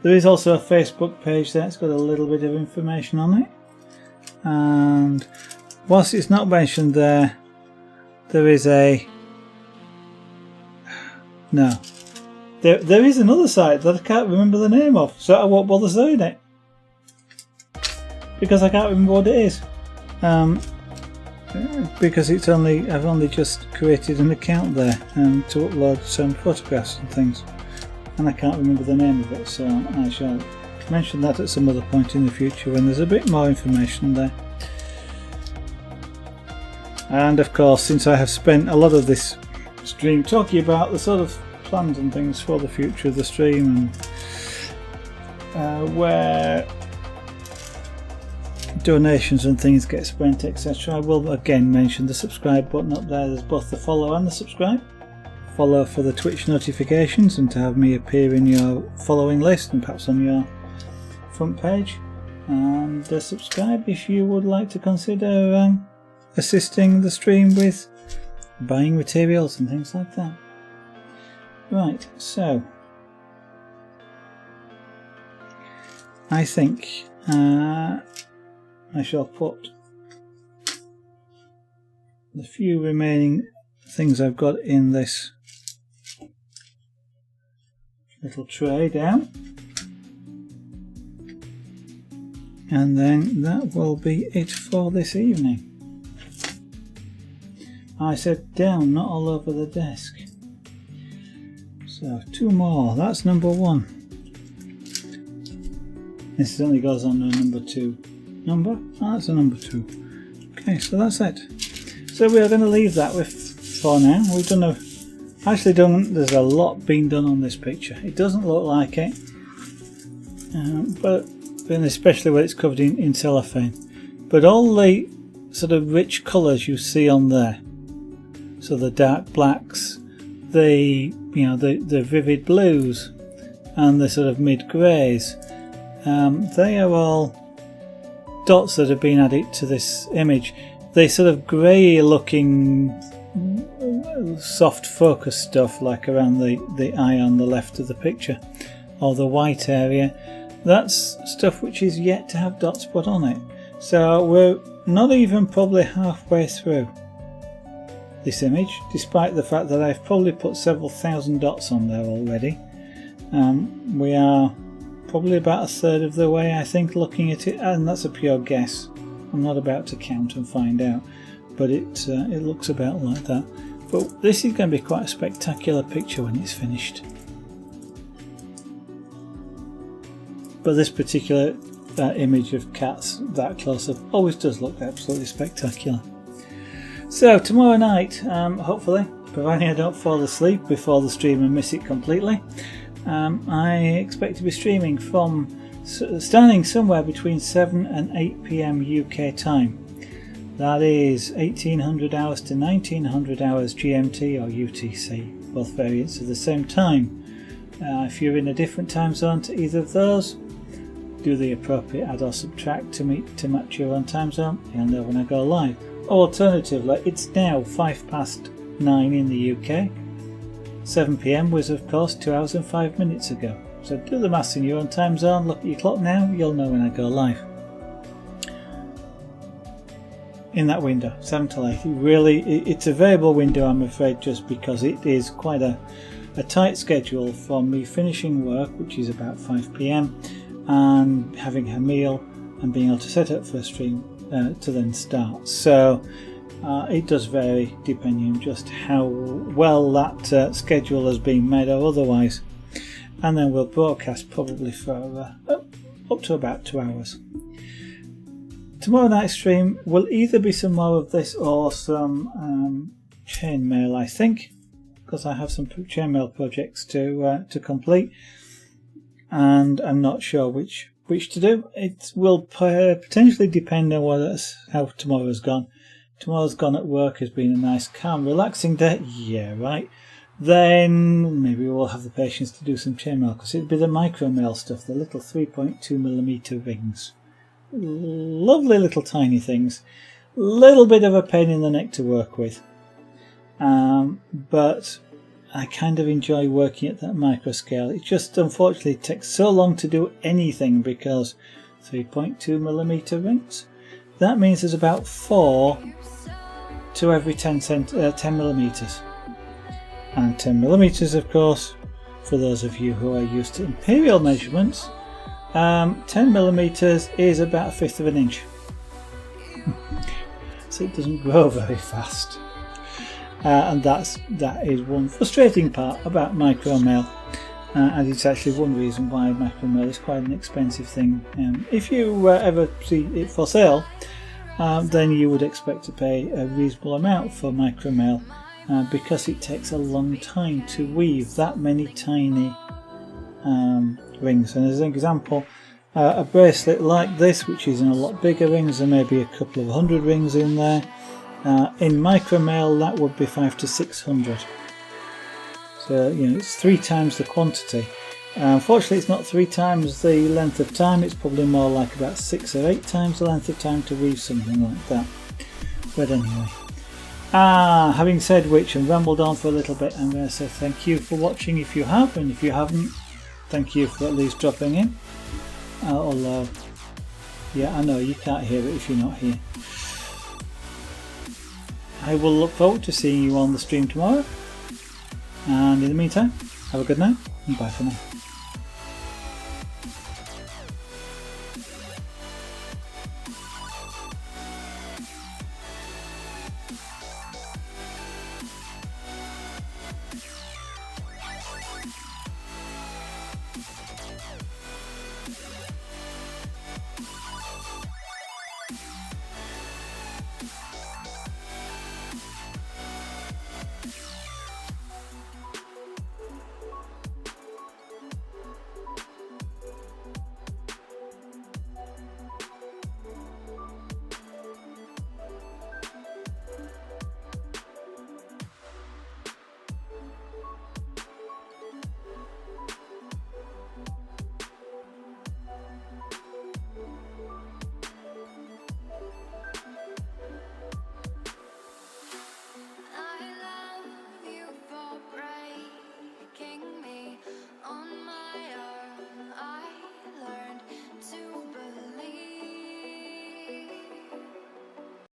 There is also a Facebook page there. It's got a little bit of information on it, and whilst it's not mentioned there, there is there is another site that I can't remember the name of, so I won't bother saying it because I can't remember what it is. Because I've only just created an account there to upload some photographs and things, and I can't remember the name of it, so I shall mention that at some other point in the future when there's a bit more information there. And of course, since I have spent a lot of this stream talking about the sort of plans and things for the future of the stream, and where donations and things get spent, etc., I will again mention the subscribe button up there. There's both the follow and the subscribe. Follow for the Twitch notifications and to have me appear in your following list and perhaps on your front page, and subscribe if you would like to consider assisting the stream with buying materials and things like that. Right, so I think I shall put the few remaining things I've got in this little tray down, and then that will be it for this evening. I said down, not all over the desk. So 2 more. That's number 1. Incidentally goes on to number 2. Number? Oh, that's a number 2. Okay, so that's it. So we are going to leave that with for now. We've done there's a lot being done on this picture. It doesn't look like it, but especially when it's covered in cellophane. But all the sort of rich colours you see on there, so the dark blacks, the vivid blues, and the sort of mid greys, they are all dots that have been added to this image. The sort of grey looking soft focus stuff, like around the eye on the left of the picture, or the white area, that's stuff which is yet to have dots put on it. So we're not even probably halfway through this image, despite the fact that I've probably put several thousand dots on there already. We are probably about a third of the way, I think, looking at it, and that's a pure guess. I'm not about to count and find out, but it looks about like that. But this is going to be quite a spectacular picture when it's finished. But this particular image of cats that close up always does look absolutely spectacular. So tomorrow night, hopefully, providing I don't fall asleep before the stream and miss it completely, I expect to be streaming from starting somewhere between 7 and 8 PM UK time. That is 1800 hours to 1900 hours GMT or UTC, both variants of the same time. If you're in a different time zone to either of those, do the appropriate add or subtract to match your own time zone. You'll know when I go live. Or alternatively, it's now 9:05 in the UK. 7 PM was of course 2 hours and 5 minutes ago. So do the maths in your own time zone, look at your clock now, you'll know when I go live. In that window, 7 to 8, it's a variable window, I'm afraid, just because it is quite a tight schedule for me finishing work, which is about 5 PM, and having a meal and being able to set up for a stream to then start. So it does vary depending on just how well that schedule has been made or otherwise. And then we'll broadcast probably for up to about 2 hours. Tomorrow night's stream will either be some more of this or some chainmail, I think, because I have some chainmail projects to complete, and I'm not sure which to do. It will potentially depend on how tomorrow's gone. Tomorrow's gone at work has been a nice, calm, relaxing day. Yeah, right. Then maybe we'll have the patience to do some chainmail, because it'll be the micro mail stuff, the little 3.2mm rings. Lovely little tiny things. Little bit of a pain in the neck to work with. But I kind of enjoy working at that micro scale. It just unfortunately takes so long to do anything, because 3.2mm rings, that means there's about 4 to every 10 millimeters. And 10 millimeters, of course, for those of you who are used to imperial measurements, 10 millimeters is about 1/5 of an inch. So it doesn't grow very fast. And that is one frustrating part about micromail, and it's actually one reason why micromail is quite an expensive thing. If you ever see it for sale, then you would expect to pay a reasonable amount for micromail, because it takes a long time to weave that many tiny rings. And as an example, a bracelet like this, which is in a lot bigger rings, there may be a couple of 100 rings in there. In micromail, that would be 500 to 600. So it's 3 times the quantity. Unfortunately, it's not 3 times the length of time. It's probably more like about 6 or 8 times the length of time to weave something like that. But anyway, having said which and rambled on for a little bit, I'm going to say thank you for watching if you have, and if you haven't, thank you for at least dropping in. Although, yeah, I know you can't hear it if you're not here. I will look forward to seeing you on the stream tomorrow, and in the meantime, have a good night and bye for now.